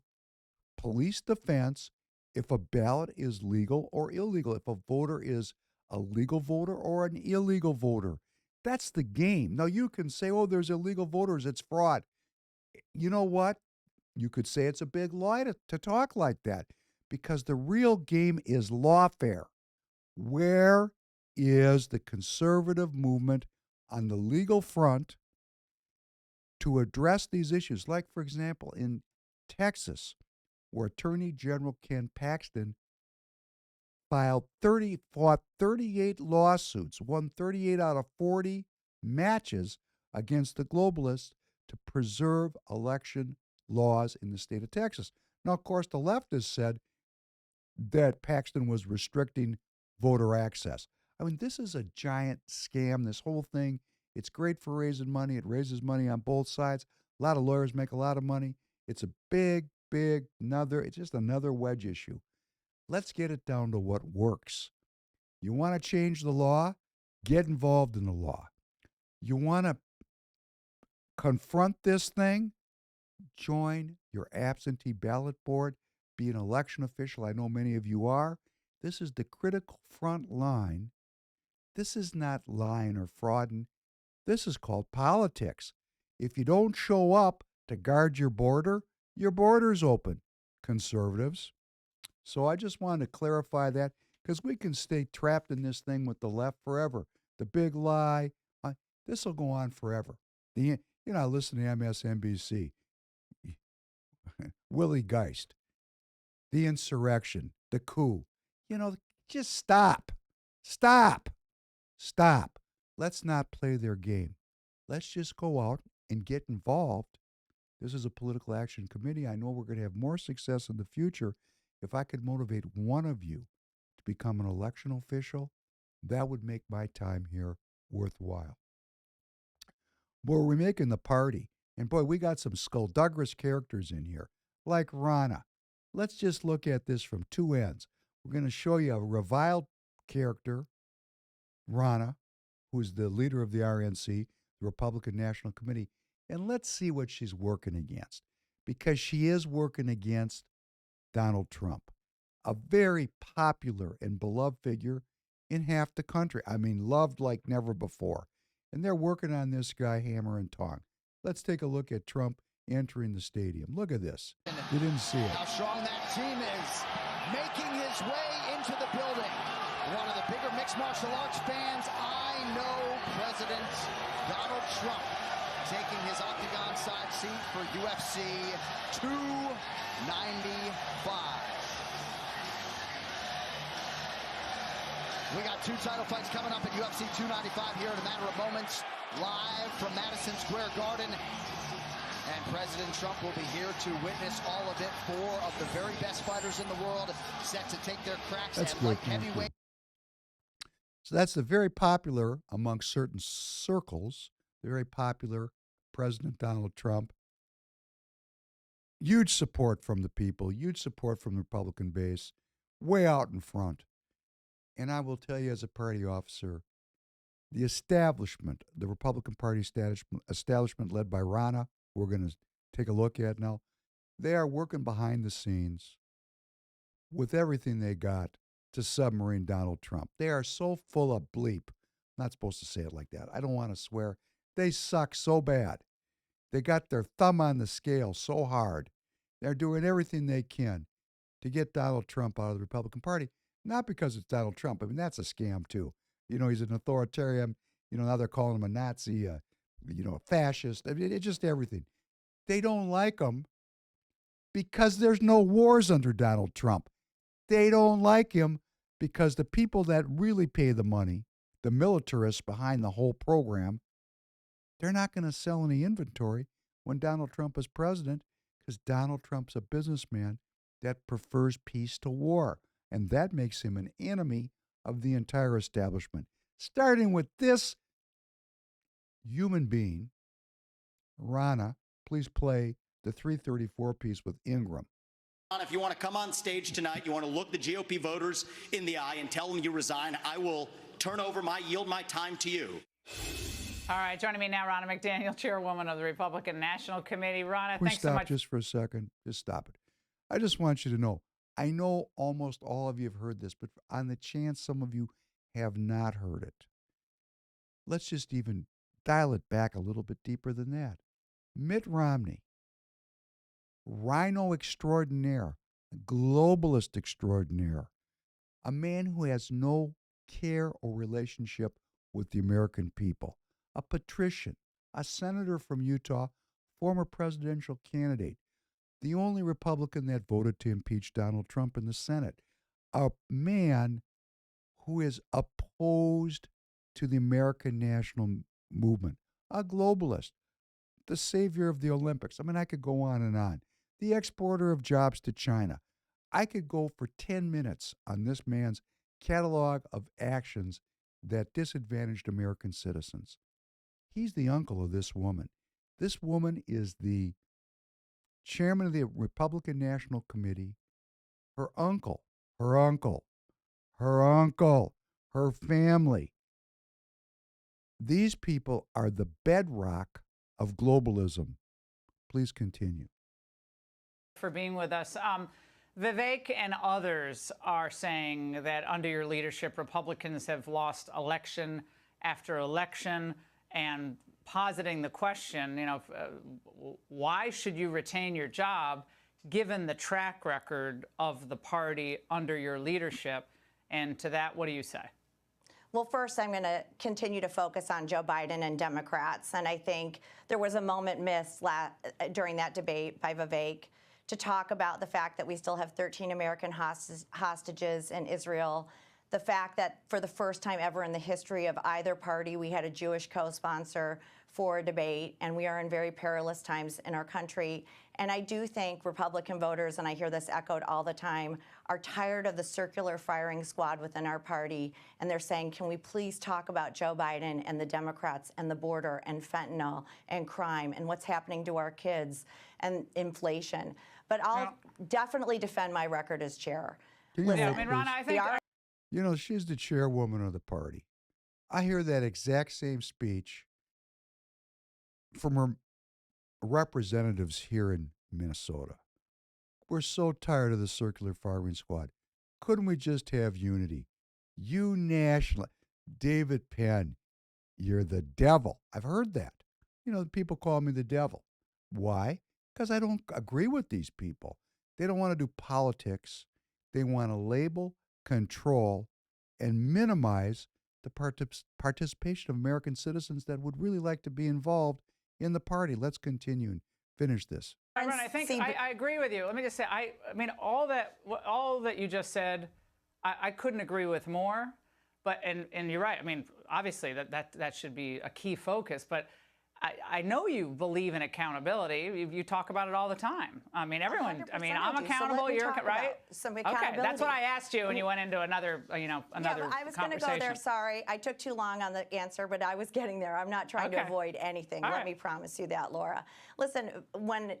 police the fence if a ballot is legal or illegal, if a voter is a legal voter or an illegal voter. That's the game. Now, you can say, oh, there's illegal voters, it's fraud. You know what? You could say it's a big lie to talk like that, because the real game is lawfare. Where is the conservative movement on the legal front to address these issues? Like, for example, in Texas, where Attorney General Ken Paxton fought 38 lawsuits, won 38 out of 40 matches against the globalists to preserve election laws in the state of Texas. Now, of course, the leftists said that Paxton was restricting voter access. I mean, this is a giant scam, this whole thing. It's great for raising money. It raises money on both sides. A lot of lawyers make a lot of money. It's a it's just another wedge issue. Let's get it down to what works. You want to change the law? Get involved in the law. You want to confront this thing? Join your absentee ballot board. Be an election official. I know many of you are. This is the critical front line. This is not lying or frauding. This is called politics. If you don't show up to guard your border's open, conservatives. So I just wanted to clarify that, because we can stay trapped in this thing with the left forever. The big lie. This will go on forever. I listen to MSNBC. Willie Geist. The insurrection. The coup. Just stop. Stop. Stop. Let's not play their game. Let's just go out and get involved. This is a political action committee. I know we're going to have more success in the future. If I could motivate one of you to become an election official, that would make my time here worthwhile. Boy, we're making the party. And boy, we got some skullduggerous characters in here, like Rana. Let's just look at this from two ends. We're going to show you a reviled character, Rana, who's the leader of the RNC, the Republican National Committee, and let's see what she's working against, because she is working against Donald Trump, a very popular and beloved figure in half the country. I mean, loved like never before. And they're working on this guy hammer and tong. Let's take a look at Trump entering the stadium. Look at this. You didn't see it. How strong that team is, making his way into the building. One of the bigger mixed martial arts fans I know, President Donald Trump, taking his octagon side seat for UFC 295. We got two title fights coming up at UFC 295 here in a matter of moments, live from Madison Square Garden. And President Trump will be here to witness all of it. Four of the very best fighters in the world set to take their cracks at light heavyweight. So that's the very popular among certain circles, the very popular President Donald Trump. Huge support from the people, huge support from the Republican base, way out in front. And I will tell you, as a party officer, the establishment, the Republican Party establishment led by Rana, we're going to take a look at now, they are working behind the scenes with everything they got to submarine Donald Trump. They are so full of bleep. I'm not supposed to say it like that. I don't want to swear. They suck so bad. They got their thumb on the scale so hard. They're doing everything they can to get Donald Trump out of the Republican Party. Not because it's Donald Trump. I mean, that's a scam, too. He's an authoritarian. Now they're calling him a Nazi, a fascist. I mean, it's just everything. They don't like him because there's no wars under Donald Trump. They don't like him because the people that really pay the money, the militarists behind the whole program, they're not going to sell any inventory when Donald Trump is president, because Donald Trump's a businessman that prefers peace to war. And that makes him an enemy of the entire establishment. starting with this human being. Rana, please play the 334 piece with Ingram. If you want to come on stage tonight, you want to look the GOP voters in the eye and tell them you resign, I will yield my time to you. All right, joining me now, Ronna McDaniel, chairwoman of the Republican National Committee. Ronna, Can we thanks so stop much. just for a second? Just stop it. I just want you to know, I know almost all of you have heard this, but on the chance some of you have not heard it, let's just even dial it back a little bit deeper than that. Mitt Romney, rhino extraordinaire, globalist extraordinaire, a man who has no care or relationship with the American people, a patrician, a senator from Utah, former presidential candidate, the only Republican that voted to impeach Donald Trump in the Senate, a man who is opposed to the American national movement, a globalist, the savior of the Olympics. I mean, I could go on and on. The exporter of jobs to China. I could go for 10 minutes on this man's catalog of actions that disadvantaged American citizens. He's the uncle of this woman. This woman is the chairman of the Republican National Committee. Her uncle, her family. These people are the bedrock of globalism. Please continue. For being with us. Vivek and others are saying that under your leadership, Republicans have lost election after election, and positing the question, why should you retain your job given the track record of the party under your leadership? And to that, what do you say? Well, first, I'm going to continue to focus on Joe Biden and Democrats. And I think there was a moment missed during that debate by Vivek to talk about the fact that we still have 13 American hostages in Israel, the fact that for the first time ever in the history of either party, we had a Jewish co-sponsor for a debate, and we are in very perilous times in our country. And I do think Republican voters, and I hear this echoed all the time, are tired of the circular firing squad within our party, and they're saying, can we please talk about Joe Biden and the Democrats and the border and fentanyl and crime and what's happening to our kids and inflation. But I'll definitely defend my record as chair. Yeah, I mean, Ronna, I think... You know, she's the chairwoman of the party. I hear that exact same speech from her representatives here in Minnesota. We're so tired of the circular firing squad. Couldn't we just have unity? You national, David Penn, you're the devil. I've heard that. You know, people call me the devil. Why? Because I don't agree with these people. They don't want to do politics. They want to label, control, and minimize the participation of American citizens that would really like to be involved in the party. Let's continue and finish this. Ron, I think I agree with you. Let me just say, I mean, all that you just said, I couldn't agree with more. But and you're right. I mean, obviously that should be a key focus. But I know you believe in accountability. You talk about it all the time. I mean, everyone. I mean, I'm accountable. You're right. Some accountability. Okay, that's what I asked you, and you went into another, another I was going to go there. Sorry, I took too long on the answer, but I was getting there. I'm not trying to avoid anything. Let me promise you that, Laura. Listen, when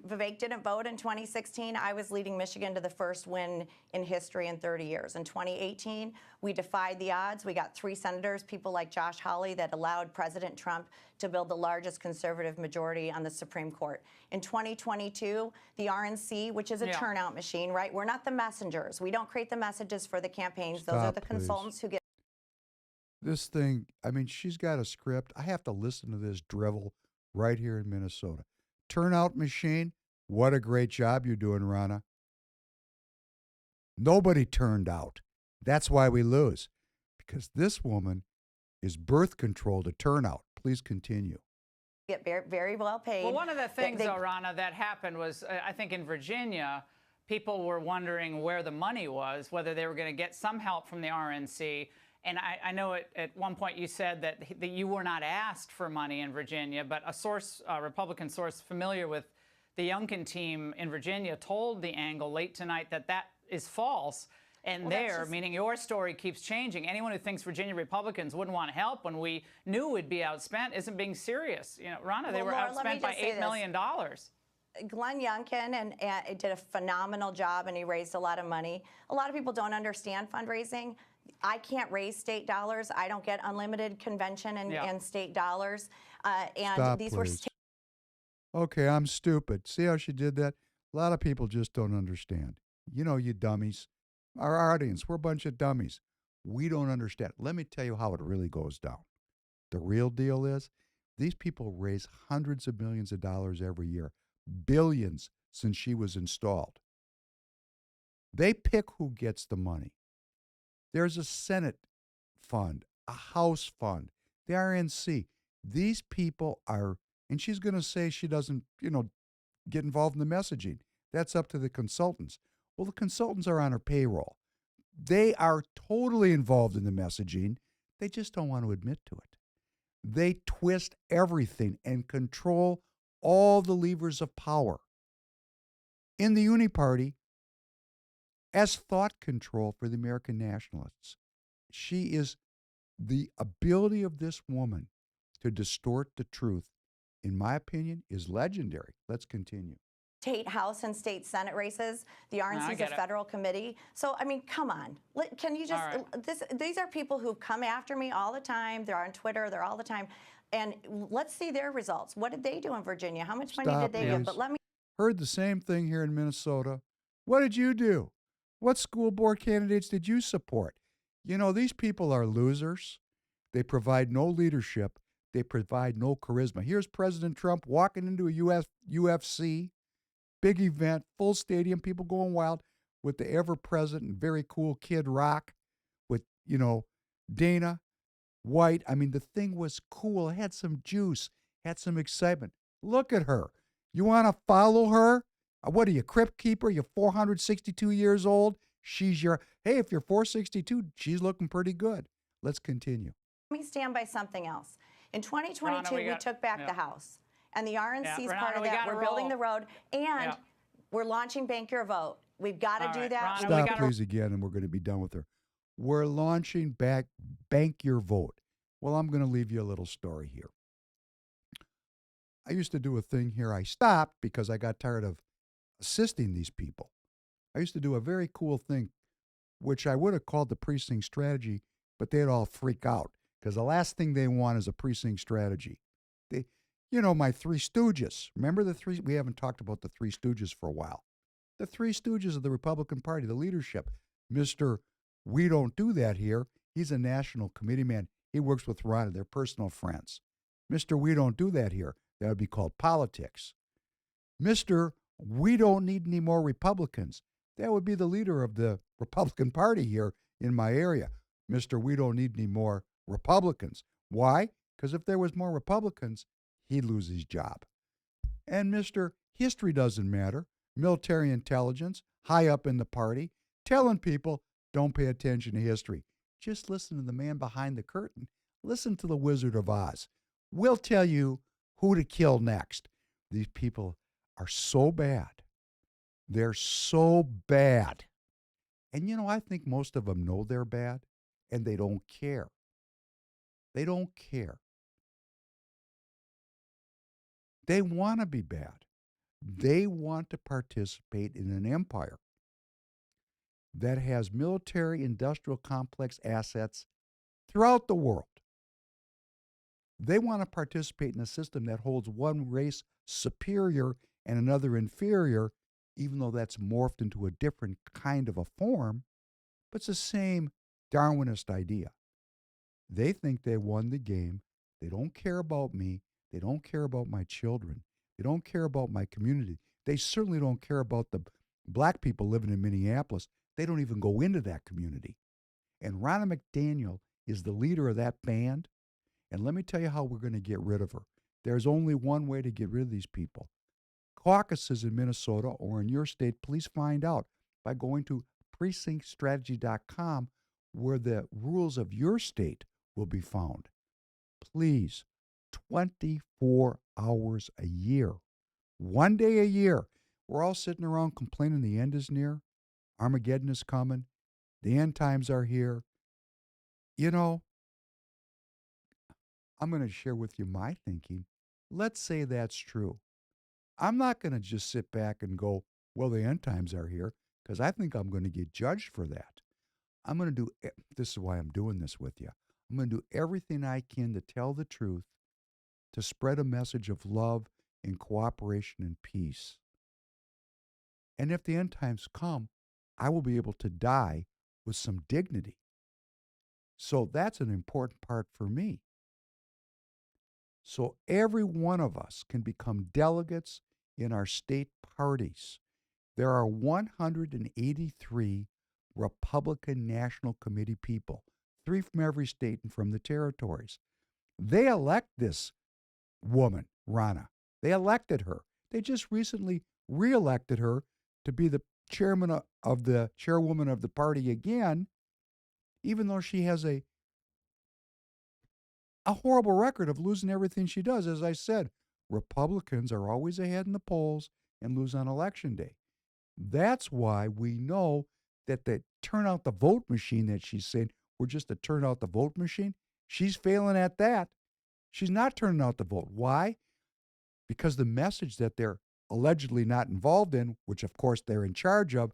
Vivek didn't vote in 2016, I was leading Michigan to the first win in history in 30 years. In 2018, we defied the odds. We got 3 senators, people like Josh Hawley, that allowed President Trump to build the largest conservative majority on the Supreme Court. In 2022, the RNC, which is a turnout machine, right? We're not the messengers. We don't create the messages for the campaigns. Those are the consultants who get. This thing, I mean, she's got a script. I have to listen to this drivel right here in Minnesota. Turnout machine, what a great job you're doing, Ronna. Nobody turned out. That's why we lose. Because this woman is birth control to turnout. Please continue. Get very well paid. Well, one of the things, though, Ronna, that happened was, I think in Virginia, people were wondering where the money was, whether they were going to get some help from the RNC. And I know at one point you said that you were not asked for money in Virginia, but a Republican source familiar with the Youngkin team in Virginia told The Angle late tonight that is false. And Well, there, meaning your story keeps changing. Anyone who thinks Virginia Republicans wouldn't want help when we knew we'd be outspent isn't being serious. You know, Ronna, they were Laura, let me outspent by just say $8 million. Glenn Youngkin and did a phenomenal job, and he raised a lot of money. A lot of people don't understand fundraising. I can't raise state dollars. I don't get unlimited convention and state dollars. Stop, these please. Okay, I'm stupid. See how she did that? A lot of people just don't understand. You know, you dummies. Our audience, we're a bunch of dummies. We don't understand. Let me tell you how it really goes down. The real deal is these people raise hundreds of millions of dollars every year, billions since she was installed. They pick who gets the money. There's a Senate fund, a House fund, the RNC. These people are, and she's going to say she doesn't, get involved in the messaging. That's up to the consultants. Well, the consultants are on her payroll. They are totally involved in the messaging. They just don't want to admit to it. They twist everything and control all the levers of power. In the Uni Party, as thought control for the American nationalists, she is the ability of this woman to distort the truth, in my opinion, is legendary. Let's continue. State House and state Senate races. The RNC is a federal committee. So, I mean, come on. Can you just, these are people who come after me all the time. They're on Twitter. They're all the time. And let's see their results. What did they do in Virginia? How much money did they give? But let me. Heard the same thing here in Minnesota. What did you do? What school board candidates did you support? You know, these people are losers. They provide no leadership. They provide no charisma. Here's President Trump walking into a UFC, big event, full stadium, people going wild with the ever-present and very cool Kid Rock with, Dana White. I mean, the thing was cool. It had some juice, had some excitement. Look at her. You want to follow her? What are you, crypt keeper? You're 462 years old. She's your, hey, if you're 462, she's looking pretty good. Let's continue. Let me stand by something else. In 2022, we took back the House. And the RNC is part of that. We're building the road. And we're launching Bank Your Vote. We've got to do that. Stop, please, again, and we're going to be done with her. We're launching Bank Your Vote. Well, I'm going to leave you a little story here. I used to do a thing here. I stopped because I got tired of assisting these people. I used to do a very cool thing, which I would have called the Precinct Strategy, but they'd all freak out because the last thing they want is a precinct strategy. My Three Stooges. Remember the three? We haven't talked about the Three Stooges for a while. The Three Stooges of the Republican Party, the leadership. Mr. We don't do that here. He's a national committee man. He works with Ronna. They're personal friends. Mr. We don't do that here. That would be called politics. Mr. We don't need any more Republicans. That would be the leader of the Republican Party here in my area. Mr. We don't need any more Republicans. Why? Because if there was more Republicans, he'd lose his job. And Mr. History doesn't matter. Military intelligence, high up in the party, telling people, don't pay attention to history. Just listen to the man behind the curtain. Listen to the Wizard of Oz. We'll tell you who to kill next. These people are so bad. They're so bad. And I think most of them know they're bad, and they don't care. They don't care. They want to be bad. They want to participate in an empire that has military industrial complex assets throughout the world. They want to participate in a system that holds one race superior and another inferior, even though that's morphed into a different kind of a form, but it's the same Darwinist idea. They think they won the game. They don't care about me. They don't care about my children. They don't care about my community. They certainly don't care about the black people living in Minneapolis. They don't even go into that community. And Ronna McDaniel is the leader of that band. And let me tell you how we're going to get rid of her. There's only one way to get rid of these people. Caucuses in Minnesota or in your state, please find out by going to precinctstrategy.com, where the rules of your state will be found. Please, 24 hours a year, 1 day a year. We're all sitting around complaining the end is near. Armageddon is coming. The end times are here. You know, I'm going to share with you my thinking. Let's say that's true. I'm not going to just sit back and go, well, the end times are here, because I think I'm going to get judged for that. I'm going to do, this is why I'm doing this with you. I'm going to do everything I can to tell the truth, to spread a message of love and cooperation and peace. And if the end times come, I will be able to die with some dignity. So that's an important part for me. So every one of us can become delegates in our state parties. There are 183 Republican National Committee people, 3 from every state and from the territories. They elect this woman, Rana. They elected her. They just recently reelected her to be the chairwoman of the party again, even though she has a horrible record of losing everything she does. As I said, Republicans are always ahead in the polls and lose on election day. That's why we know that the turn out the vote machine that she's saying, we're just a turn out the vote machine. She's failing at that. She's not turning out the vote. Why? Because the message that they're allegedly not involved in, which of course they're in charge of,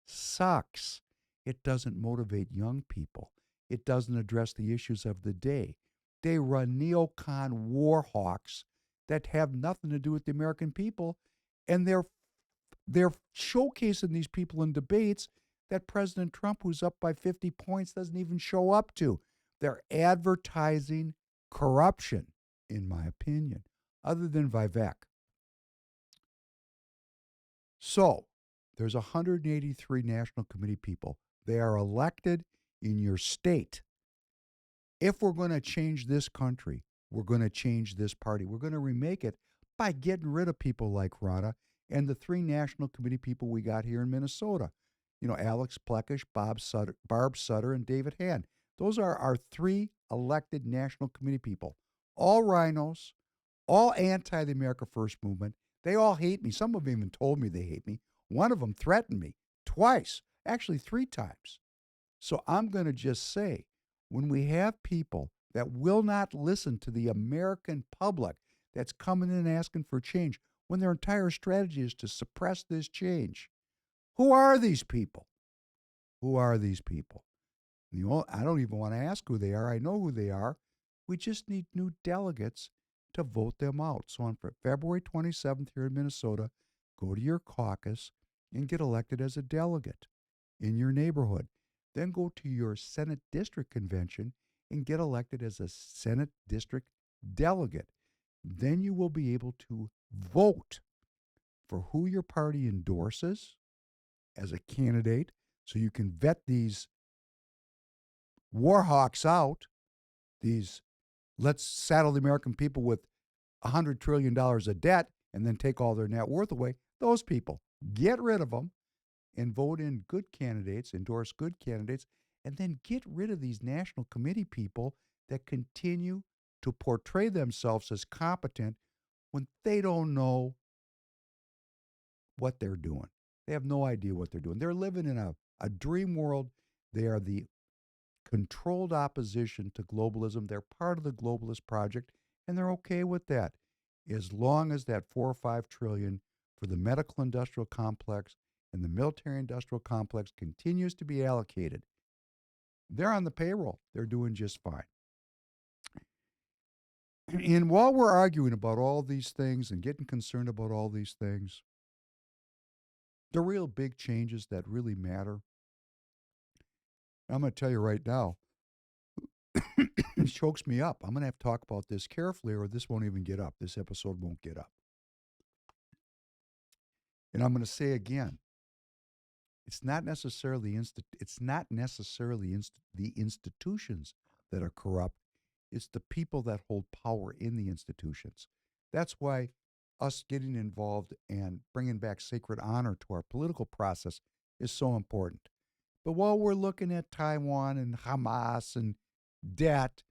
sucks. It doesn't motivate young people. It doesn't address the issues of the day. They run neocon war hawks that have nothing to do with the American people, and they're showcasing these people in debates that President Trump, who's up by 50 points, doesn't even show up to. They're advertising corruption, in my opinion, other than Vivek. So there's 183 National Committee people. They are elected in your state. If we're going to change this country, we're going to change this party. We're going to remake it by getting rid of people like Rana and the 3 National Committee people we got here in Minnesota. You know, Alex Plekish, Barb Sutter, and David Hand. Those are our 3 elected National Committee people. All rhinos, all anti the America First movement. They all hate me. Some of them even told me they hate me. One of them threatened me twice, actually 3 times. So I'm going to just say, when we have people that will not listen to the American public that's coming in asking for change, when their entire strategy is to suppress this change, who are these people? Who are these people? I don't even want to ask who they are. I know who they are. We just need new delegates to vote them out. So on February 27th here in Minnesota, go to your caucus and get elected as a delegate in your neighborhood. Then go to your Senate District Convention and get elected as a Senate District Delegate. Then you will be able to vote for who your party endorses as a candidate, so you can vet these war hawks out, these let's saddle the American people with $100 trillion of debt and then take all their net worth away. Those people, get rid of them and vote in good candidates, endorse good candidates, and then get rid of these National Committee people that continue to portray themselves as competent when they don't know what they're doing. They have no idea what they're doing. They're living in a dream world. They are the controlled opposition to globalism. They're part of the globalist project, and they're okay with that, as long as that 4 or 5 trillion for the medical industrial complex and the military industrial complex continues to be allocated. They're on the payroll. They're doing just fine. And while we're arguing about all these things and getting concerned about all these things, the real big changes that really matter, I'm going to tell you right now, it chokes me up. I'm going to have to talk about this carefully, or this won't even get up. This episode won't get up. And I'm going to say again, it's not necessarily the institutions that are corrupt. It's the people that hold power in the institutions. That's why us getting involved and bringing back sacred honor to our political process is so important. But while we're looking at Taiwan and Hamas and debt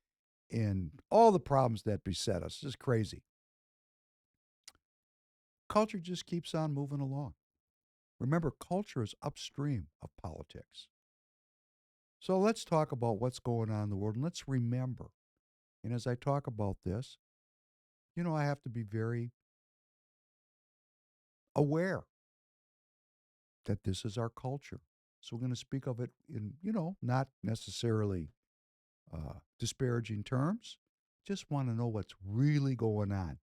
and all the problems that beset us, it's crazy. Culture just keeps on moving along. Remember, culture is upstream of politics. So let's talk about what's going on in the world, and let's remember. And as I talk about this, I have to be very aware that this is our culture. So we're going to speak of it in, not necessarily disparaging terms. Just want to know what's really going on.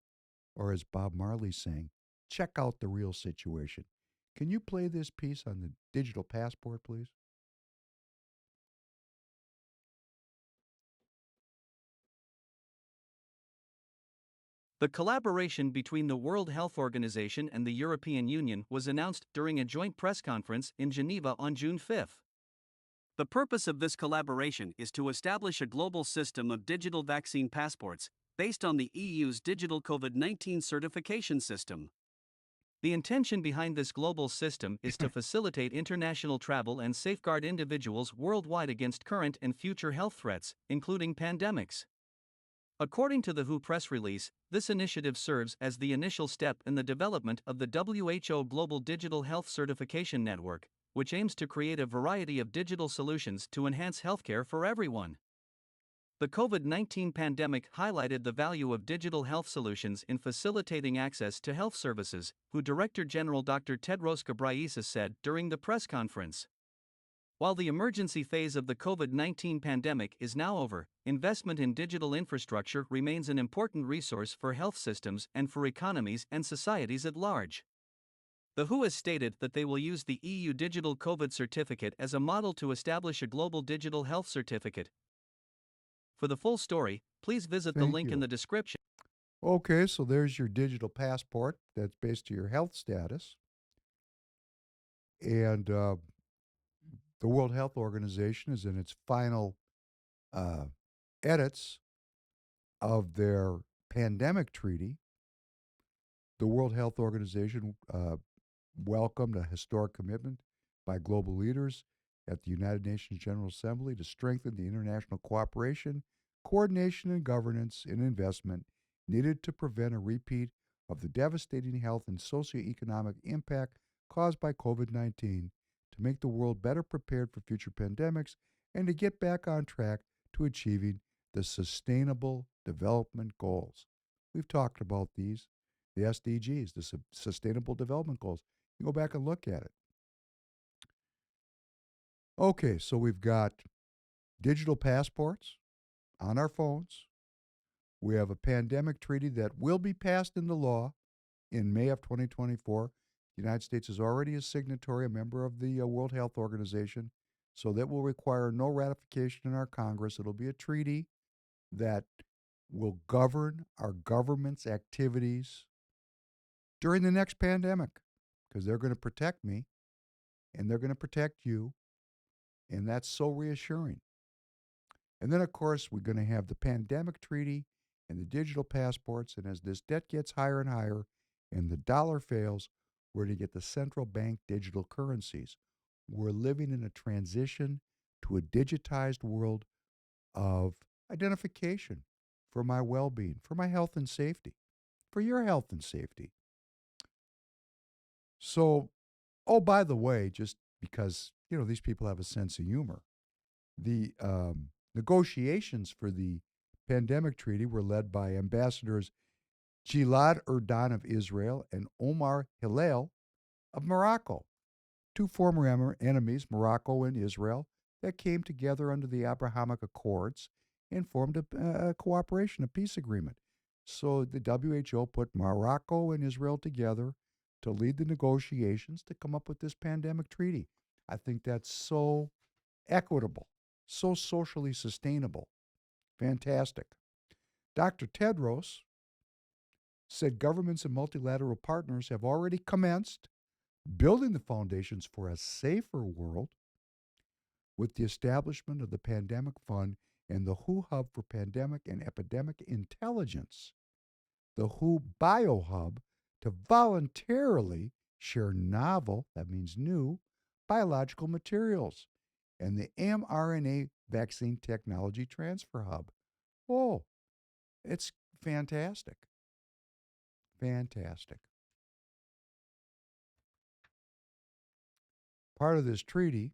Or as Bob Marley's saying, check out the real situation. Can you play this piece on the digital passport, please? The collaboration between the World Health Organization and the European Union was announced during a joint press conference in Geneva on June 5. The purpose of this collaboration is to establish a global system of digital vaccine passports based on the EU's digital COVID-19 certification system. The intention behind this global system is to facilitate international travel and safeguard individuals worldwide against current and future health threats, including pandemics. According to the WHO press release, this initiative serves as the initial step in the development of the WHO Global Digital Health Certification Network, which aims to create a variety of digital solutions to enhance healthcare for everyone. The COVID-19 pandemic highlighted the value of digital health solutions in facilitating access to health services, WHO Director General Dr. Tedros Ghebreyesus said during the press conference. While the emergency phase of the COVID-19 pandemic is now over, investment in digital infrastructure remains an important resource for health systems and for economies and societies at large. The WHO has stated that they will use the EU Digital COVID Certificate as a model to establish a global digital health certificate. For the full story, please visit the link in the description. Okay, so there's your digital passport that's based on your health status. And the World Health Organization is in its final edits of their pandemic treaty. The World Health Organization welcomed a historic commitment by global leaders at the United Nations General Assembly to strengthen the international cooperation, coordination, and governance and investment needed to prevent a repeat of the devastating health and socioeconomic impact caused by COVID-19, to make the world better prepared for future pandemics, and to get back on track to achieving the Sustainable Development Goals. We've talked about these, the SDGs, the Sustainable Development Goals. You go back and look at it. Okay, so we've got digital passports on our phones. We have a pandemic treaty that will be passed into law in May of 2024. The United States is already a signatory, a member of the World Health Organization, so that will require no ratification in our Congress. It'll be a treaty that will govern our government's activities during the next pandemic, because they're going to protect me and they're going to protect you, and that's so reassuring. And then, of course, we're going to have the pandemic treaty and the digital passports, and as this debt gets higher and higher and the dollar fails, we're going to get the central bank digital currencies. We're living in a transition to a digitized world of identification for my well-being, for my health and safety, for your health and safety. So, oh, by the way, just because, these people have a sense of humor, the negotiations for the pandemic treaty were led by Ambassadors Gilad Erdan of Israel and Omar Hillel of Morocco, two former enemies, Morocco and Israel, that came together under the Abrahamic Accords and formed a cooperation, a peace agreement. So the WHO put Morocco and Israel together to lead the negotiations to come up with this pandemic treaty. I think that's so equitable, so socially sustainable. Fantastic. Dr. Tedros said governments and multilateral partners have already commenced building the foundations for a safer world with the establishment of the Pandemic Fund and the WHO Hub for Pandemic and Epidemic Intelligence, the WHO BioHub, to voluntarily share novel, that means new, biological materials, and the mRNA Vaccine Technology Transfer Hub. Oh, it's fantastic. Fantastic. Part of this treaty,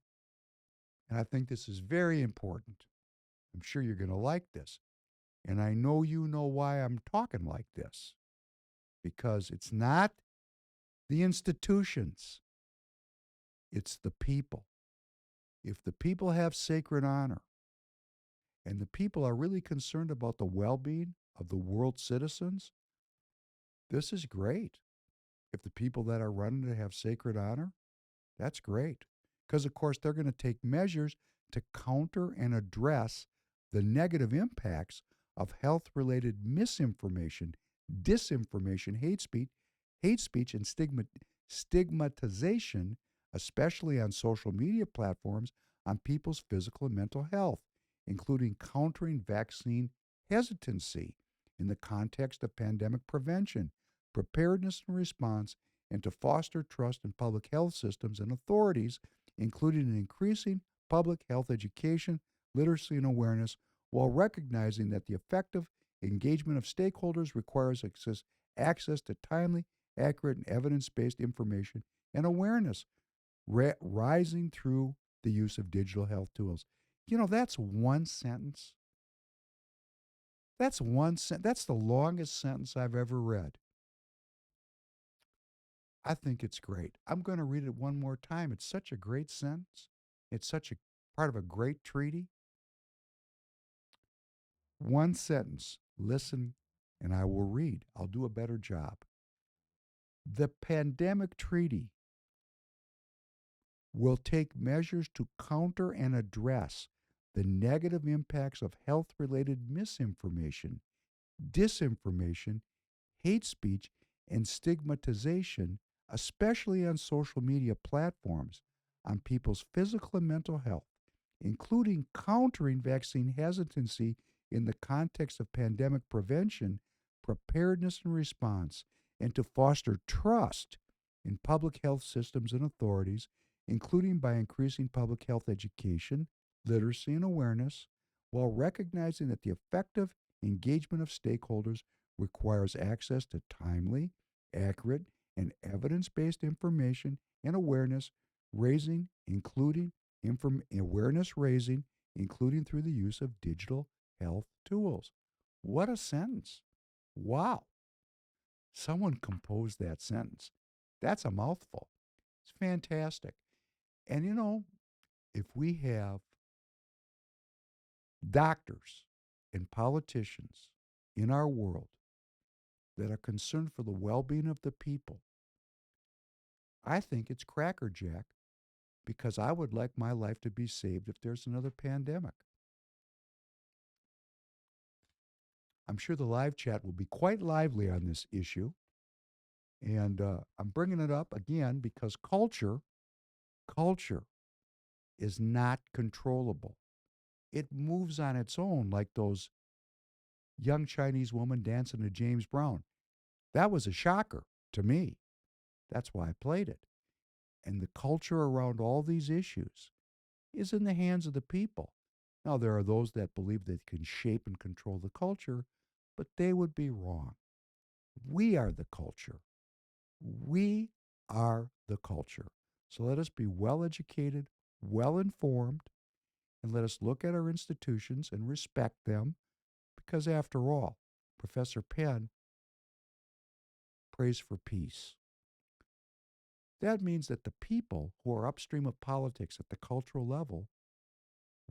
And I think this is very important. I'm sure you're going to like this. And I know you know why I'm talking like this. Because it's not the institutions, it's the people. If the people have sacred honor and the people are really concerned about the well being of the world's citizens, this is great. If the people that are running it have sacred honor, that's great. Because, of course, they're going to take measures to counter and address the negative impacts of health related misinformation, disinformation, hate speech, and stigmatization, especially on social media platforms, on people's physical and mental health, including countering vaccine hesitancy in the context of pandemic prevention, preparedness and response, and to foster trust in public health systems and authorities, including an increasing public health education, literacy, and awareness, while recognizing that the effective engagement of stakeholders requires access to timely, accurate, and evidence-based information and awareness, rising through the use of digital health tools. You know, that's one sentence. That's the longest sentence I've ever read. I think it's great. I'm going to read it one more time. It's such a great sentence. It's such a part of a great treaty. One sentence. Listen, and I will read. I'll do a better job. The pandemic treaty will take measures to counter and address the negative impacts of health-related misinformation, disinformation, hate speech, and stigmatization, especially on social media platforms, on people's physical and mental health, including countering vaccine hesitancy in the context of pandemic prevention, preparedness and response, and to foster trust in public health systems and authorities, including by increasing public health education, literacy, and awareness, while recognizing that the effective engagement of stakeholders requires access to timely, accurate, and evidence-based information and awareness raising, including awareness raising, including through the use of digital health tools. What a sentence. Wow. Someone composed that sentence. That's a mouthful. It's fantastic. And you know, if we have doctors and politicians in our world that are concerned for the well-being of the people, I think it's crackerjack, because I would like my life to be saved if there's another pandemic. I'm sure the live chat will be quite lively on this issue. And I'm bringing it up again because culture is not controllable. It moves on its own, like those young Chinese woman dancing to James Brown. That was a shocker to me. That's why I played it. And the culture around all these issues is in the hands of the people. Now, there are those that believe they can shape and control the culture, but they would be wrong. We are the culture. We are the culture. So let us be well educated, well informed, and let us look at our institutions and respect them, because after all, Professor Penn prays for peace. That means that the people who are upstream of politics at the cultural level,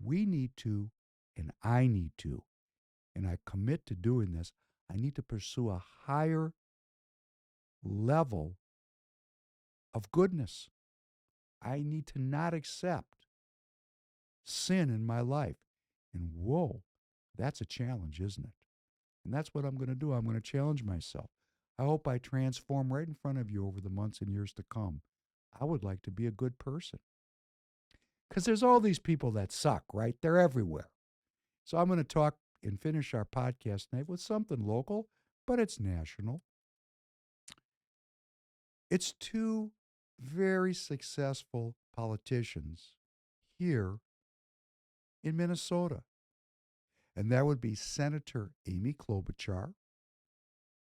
we need to, and I need to, and I commit to doing this, I need to pursue a higher level of goodness. I need to not accept sin in my life. And whoa, that's a challenge, isn't it? And that's what I'm going to do. I'm going to challenge myself. I hope I transform right in front of you over the months and years to come. I would like to be a good person. Because there's all these people that suck, right? They're everywhere. So I'm going to talk and finish our podcast tonight with something local, but it's national. It's two very successful politicians here in Minnesota. And that would be Senator Amy Klobuchar,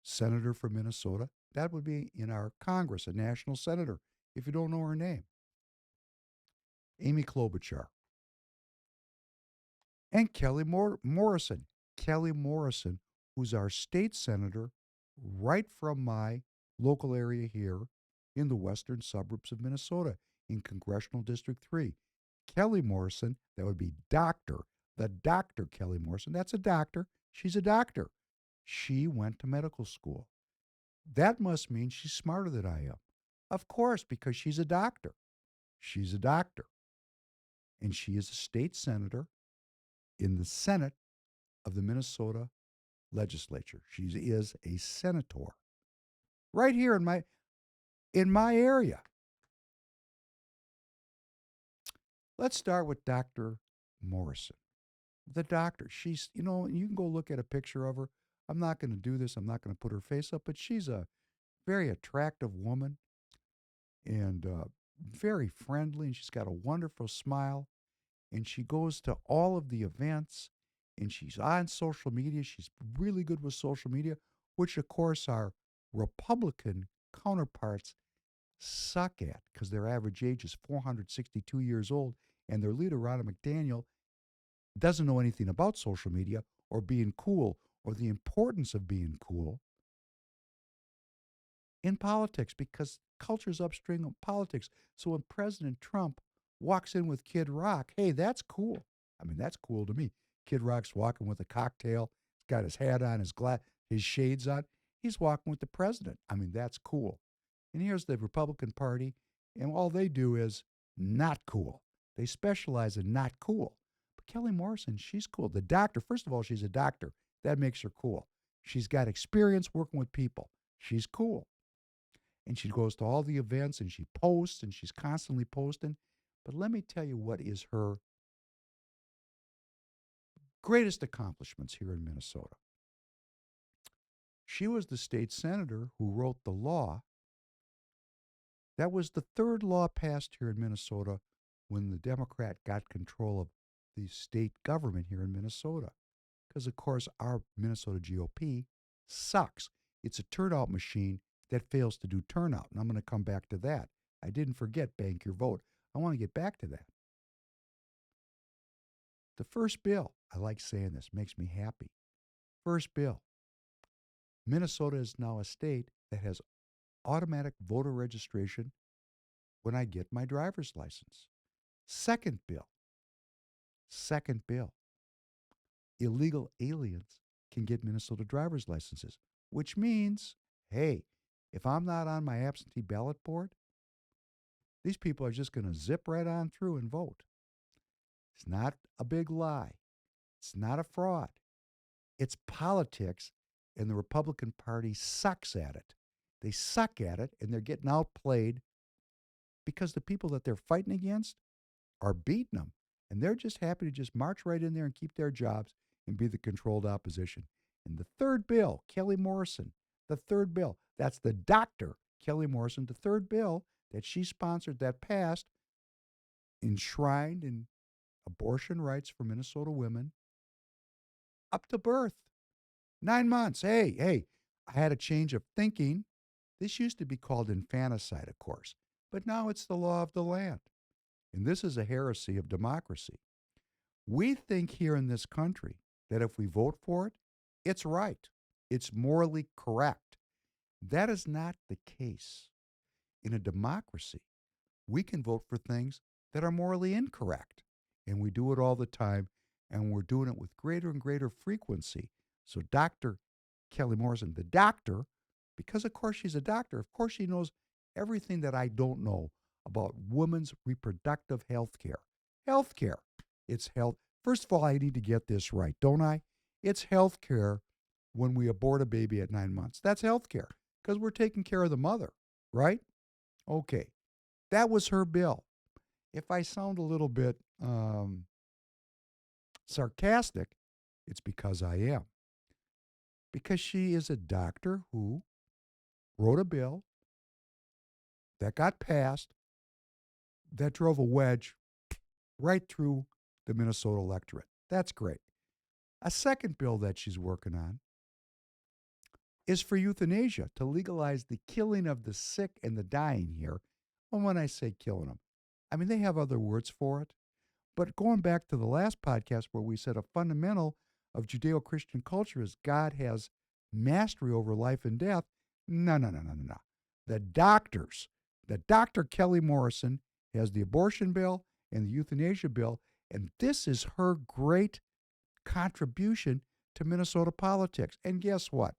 senator from Minnesota. That would be in our Congress, a national senator, if you don't know her name. Amy Klobuchar. And Morrison. Kelly Morrison, who's our state senator right from my local area here in the western suburbs of Minnesota in Congressional District 3. Kelly Morrison, that would be doctor, the Dr. Kelly Morrison. That's a doctor. She's a doctor. She went to medical school. That must mean she's smarter than I am. Of course, because she's a doctor. She's a doctor. And she is a state senator in the Senate of the Minnesota legislature. She is a senator right here in my area. Let's start with Dr. Morrison. The doctor. She's, you can go look at a picture of her. I'm not going to do this. I'm not going to put her face up, but she's a very attractive woman and very friendly, and she's got a wonderful smile. And she goes to all of the events, and she's on social media. She's really good with social media, which, of course, our Republican counterparts suck at because their average age is 462 years old, and their leader, Ronna McDaniel, doesn't know anything about social media or being cool or the importance of being cool in politics because culture's upstream of politics. So when President Trump walks in with Kid Rock, hey, that's cool. I mean, that's cool to me. Kid Rock's walking with a cocktail. He's got his hat on, his shades on. He's walking with the president. I mean, that's cool. And here's the Republican Party, and all they do is not cool. They specialize in not cool. But Kelly Morrison, she's cool. The doctor, first of all, she's a doctor. That makes her cool. She's got experience working with people. She's cool. And she goes to all the events and she posts and she's constantly posting. But let me tell you what is her greatest accomplishments here in Minnesota. She was the state senator who wrote the law. That was the third law passed here in Minnesota when the Democrat got control of the state government here in Minnesota. Because, of course, our Minnesota GOP sucks. It's a turnout machine that fails to do turnout. And I'm going to come back to that. I didn't forget bank your vote. I want to get back to that. The first bill, I like saying this, makes me happy. First bill. Minnesota is now a state that has automatic voter registration when I get my driver's license. Second bill. Illegal aliens can get Minnesota driver's licenses, which means, hey, if I'm not on my absentee ballot board, these people are just going to zip right on through and vote. It's not a big lie. It's not a fraud. It's politics, and the Republican Party sucks at it. They suck at it, and they're getting outplayed because the people that they're fighting against are beating them. And they're just happy to just march right in there and keep their jobs and be the controlled opposition. And the third bill, Kelly Morrison, the third bill, that's the Dr. Kelly Morrison, the third bill that she sponsored that passed, enshrined in abortion rights for Minnesota women up to birth. 9 months. Hey, I had a change of thinking. This used to be called infanticide, of course, but now it's the law of the land. And this is a heresy of democracy. We think here in this country that if we vote for it, it's right. It's morally correct. That is not the case. In a democracy, we can vote for things that are morally incorrect. And we do it all the time, and we're doing it with greater and greater frequency. So Dr. Kelly Morrison, the doctor, because of course she's a doctor, of course she knows everything that I don't know about women's reproductive health care. Health care. It's health. First of all, I need to get this right, don't I? It's health care when we abort a baby at 9 months. That's health care because we're taking care of the mother, right? Okay. That was her bill. If I sound a little bit sarcastic, it's because I am. Because she is a doctor who wrote a bill that got passed that drove a wedge right through the Minnesota electorate. That's great. A second bill that she's working on is for euthanasia, to legalize the killing of the sick and the dying here. And when I say killing them, I mean they have other words for it, But going back to the last podcast where we said a fundamental of Judeo-Christian culture is God has mastery over life and death. No, no, no, no, no, no. The Dr. Kelly Morrison has the abortion bill and the euthanasia bill, and this is her great contribution to Minnesota politics. And guess what?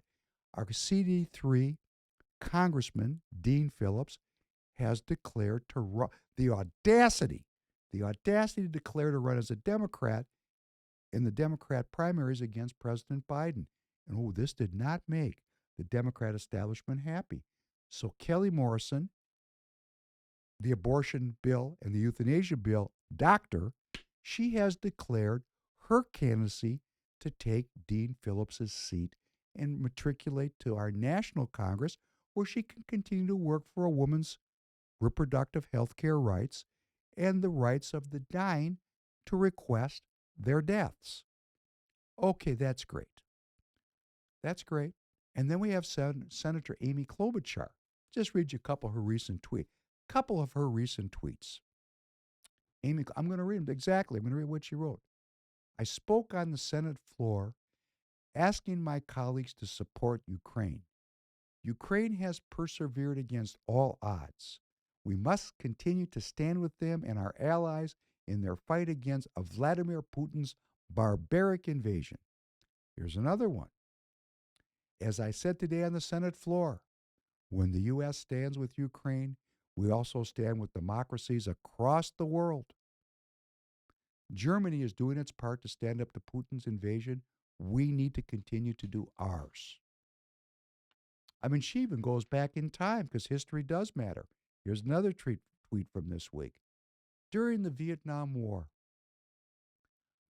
Our CD3 Congressman, Dean Phillips, has declared to run, the audacity to declare to run as a Democrat in the Democrat primaries against President Biden. And this did not make the Democrat establishment happy. So Kelly Morrison, the abortion bill and the euthanasia bill doctor, she has declared her candidacy to take Dean Phillips's seat and matriculate to our national Congress, where she can continue to work for a woman's reproductive health care rights and the rights of the dying to request their deaths. Okay, that's great. That's great. And then we have Senator Amy Klobuchar. Just read you a couple of her recent tweets. Amy, I'm going to read them exactly. I'm going to read what she wrote. I spoke on the Senate floor asking my colleagues to support Ukraine. Ukraine has persevered against all odds. We must continue to stand with them and our allies in their fight against Vladimir Putin's barbaric invasion. Here's another one. As I said today on the Senate floor, when the U.S. stands with Ukraine, we also stand with democracies across the world. Germany is doing its part to stand up to Putin's invasion. We need to continue to do ours. I mean, she even goes back in time because history does matter. Here's another tweet from this week. During the Vietnam War,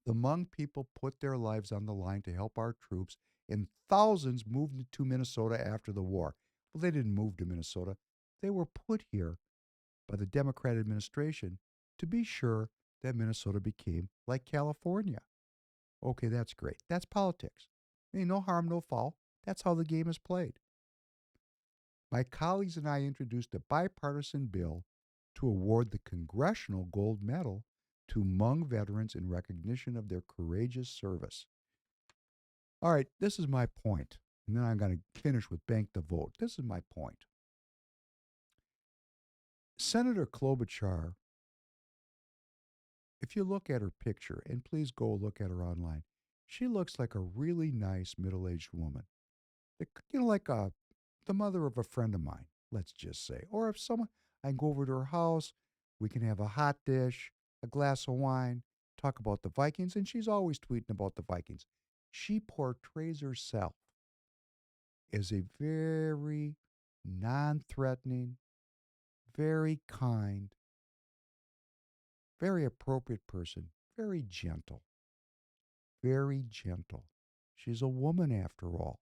the Hmong people put their lives on the line to help our troops, and thousands moved to Minnesota after the war. Well, they didn't move to Minnesota. They were put here by the Democrat administration to be sure that Minnesota became like California. Okay, that's great. That's politics. I mean, no harm, no foul. That's how the game is played. My colleagues and I introduced a bipartisan bill to award the Congressional Gold Medal to Hmong veterans in recognition of their courageous service. All right, this is my point, and then I'm going to finish with Bank the Vote. This is my point. Senator Klobuchar, if you look at her picture, and please go look at her online, she looks like a really nice middle-aged woman. Like the mother of a friend of mine, let's just say. Or if someone, I can go over to her house, we can have a hot dish, a glass of wine, talk about the Vikings, and she's always tweeting about the Vikings. She portrays herself as a very non-threatening, very kind, very appropriate person, very gentle. Very gentle. She's a woman after all.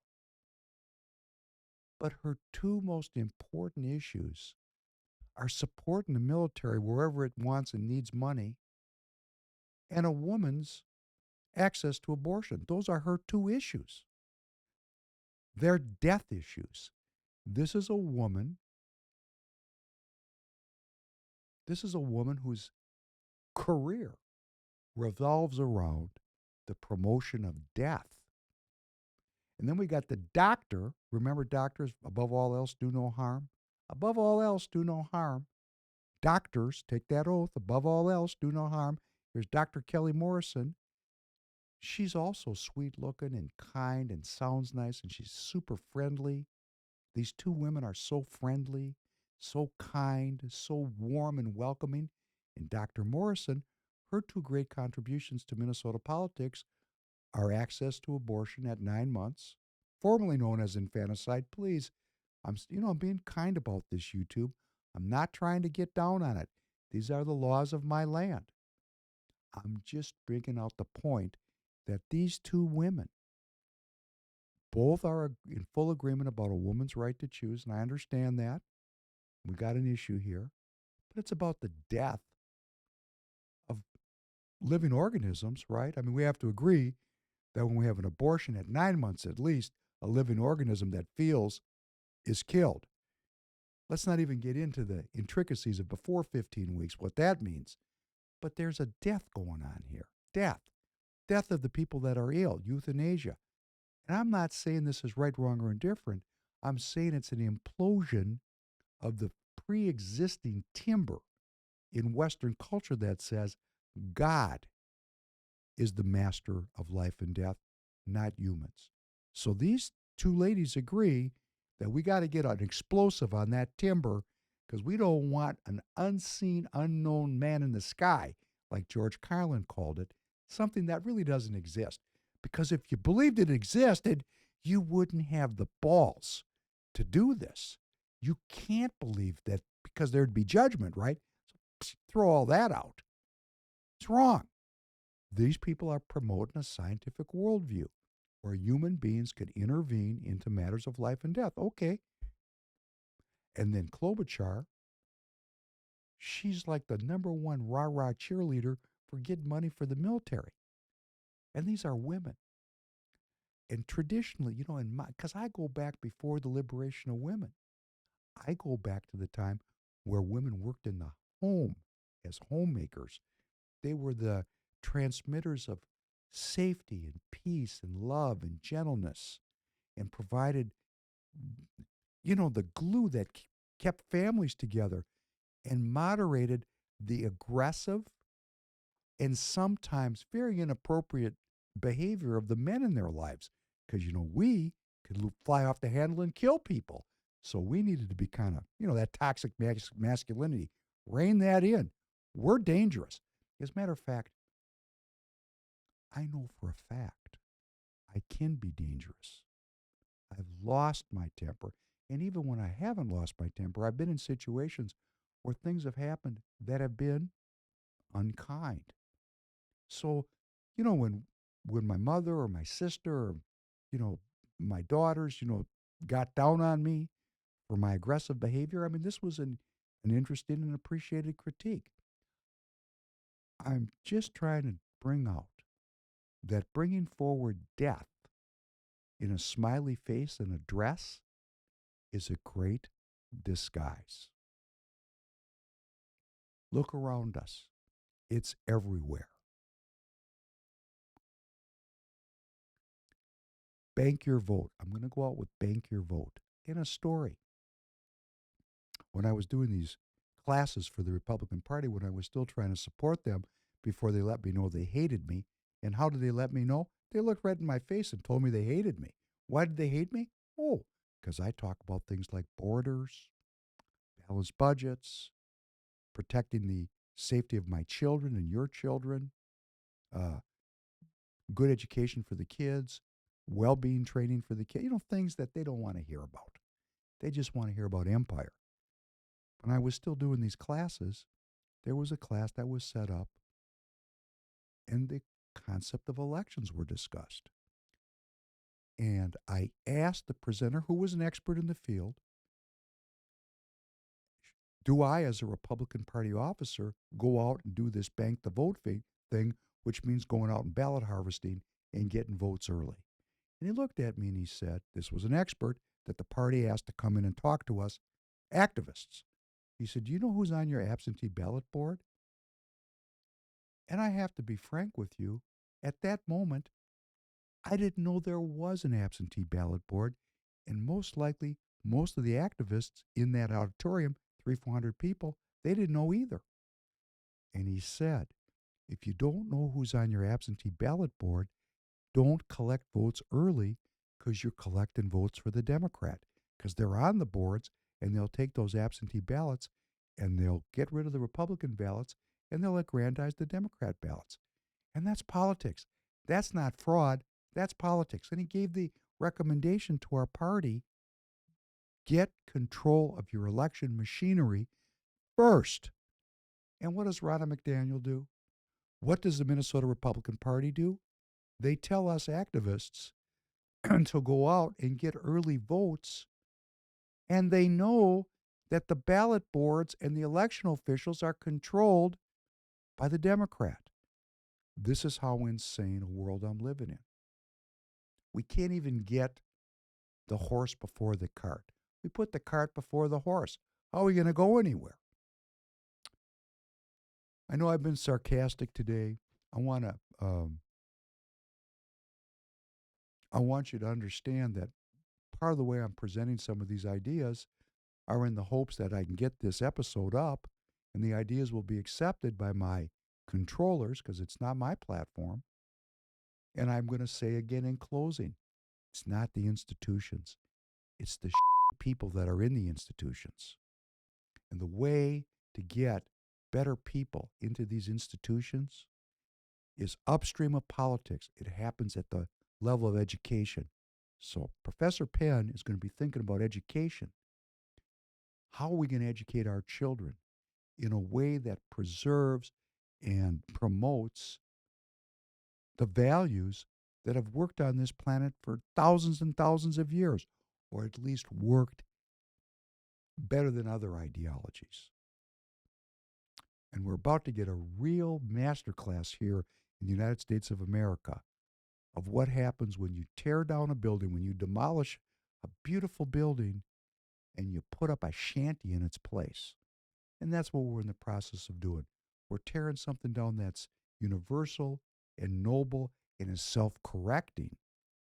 But her two most important issues are supporting the military wherever it wants and needs money, and a woman's access to abortion. Those are her two issues. They're death issues. This is a woman whose career revolves around the promotion of death. And then we got the doctor. Remember, doctors, above all else, do no harm. Above all else, do no harm. Doctors, take that oath. Above all else, do no harm. Here's Dr. Kelly Morrison. She's also sweet looking and kind and sounds nice, and she's super friendly. These two women are so friendly, so kind, so warm and welcoming. And Dr. Morrison, her two great contributions to Minnesota politics are access to abortion at 9 months, formerly known as infanticide. Please, I'm being kind about this, YouTube. I'm not trying to get down on it. These are the laws of my land. I'm just bringing out the point that these two women both are in full agreement about a woman's right to choose, and I understand that. We got an issue here, but it's about the death of living organisms, right? I mean, we have to agree that when we have an abortion at 9 months at least, a living organism that feels is killed. Let's not even get into the intricacies of before 15 weeks, what that means. But there's a death going on here. Death of the people that are ill, euthanasia. And I'm not saying this is right, wrong, or indifferent. I'm saying it's an implosion of the pre-existing timber in Western culture that says God is the master of life and death, not humans. So these two ladies agree that we got to get an explosive on that timber because we don't want an unseen, unknown man in the sky, like George Carlin called it, something that really doesn't exist. Because if you believed it existed, you wouldn't have the balls to do this. You can't believe that because there'd be judgment, right? So throw all that out. It's wrong. These people are promoting a scientific worldview where human beings could intervene into matters of life and death. Okay. And then Klobuchar, she's like the number one rah-rah cheerleader for getting money for the military. And these are women. And traditionally, you know, because I go back before the liberation of women, I go back to the time where women worked in the home as homemakers. They were the transmitters of safety and peace and love and gentleness and provided, you know, the glue that kept families together and moderated the aggressive and sometimes very inappropriate behavior of the men in their lives. Because, you know, we could fly off the handle and kill people. So we needed to be kind of, you know, that toxic masculinity, rein that in. We're dangerous. As a matter of fact, I know for a fact I can be dangerous. I've lost my temper. And even when I haven't lost my temper, I've been in situations where things have happened that have been unkind. So, you know, when my mother or my sister or, you know, my daughters, you know, got down on me for my aggressive behavior, I mean, this was an interested and appreciated critique. I'm just trying to bring out that bringing forward death in a smiley face and a dress is a great disguise. Look around us. It's everywhere. Bank your vote. I'm going to go out with bank your vote in a story. When I was doing these classes for the Republican Party, when I was still trying to support them before they let me know they hated me. And how did they let me know? They looked right in my face and told me they hated me. Why did they hate me? Oh, because I talk about things like borders, balanced budgets, protecting the safety of my children and your children, good education for the kids, well-being training for the kids, you know, things that they don't want to hear about. They just want to hear about empire. When I was still doing these classes, there was a class that was set up and the concept of elections were discussed. And I asked the presenter, who was an expert in the field, do I, as a Republican Party officer, go out and do this bank the vote thing, which means going out and ballot harvesting and getting votes early? And he looked at me and he said, this was an expert that the party asked to come in and talk to us, activists. He said, do you know who's on your absentee ballot board? And I have to be frank with you, at that moment, I didn't know there was an absentee ballot board, and most likely, most of the activists in that auditorium, 300-400 people, they didn't know either. And he said, if you don't know who's on your absentee ballot board, don't collect votes early because you're collecting votes for the Democrat, because they're on the boards and they'll take those absentee ballots and they'll get rid of the Republican ballots and they'll aggrandize the Democrat ballots. And that's politics. That's not fraud. That's politics. And he gave the recommendation to our party, get control of your election machinery first. And what does Ronna McDaniel do? What does the Minnesota Republican Party do? They tell us activists to go out and get early votes, and they know that the ballot boards and the election officials are controlled by the Democrat. This is how insane a world I'm living in. We can't even get the horse before the cart. We put the cart before the horse. How are we going to go anywhere? I know I've been sarcastic today. I want you to understand that part of the way I'm presenting some of these ideas are in the hopes that I can get this episode up and the ideas will be accepted by my controllers because it's not my platform. And I'm going to say again in closing, it's not the institutions. It's the people that are in the institutions. And the way to get better people into these institutions is upstream of politics. It happens at the level of education. So Professor Penn is going to be thinking about education. How are we going to educate our children in a way that preserves and promotes the values that have worked on this planet for thousands and thousands of years, or at least worked better than other ideologies? And we're about to get a real masterclass here in the United States of America of what happens when you tear down a building, when you demolish a beautiful building, and you put up a shanty in its place. And that's what we're in the process of doing. We're tearing something down that's universal and noble and is self-correcting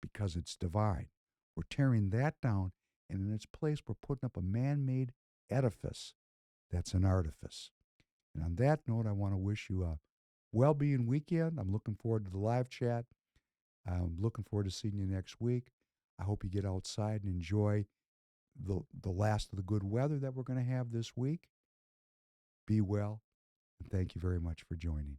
because it's divine. We're tearing that down, and in its place, we're putting up a man-made edifice that's an artifice. And on that note, I want to wish you a well-being weekend. I'm looking forward to the live chat. I'm looking forward to seeing you next week. I hope you get outside and enjoy the last of the good weather that we're going to have this week. Be well, and thank you very much for joining.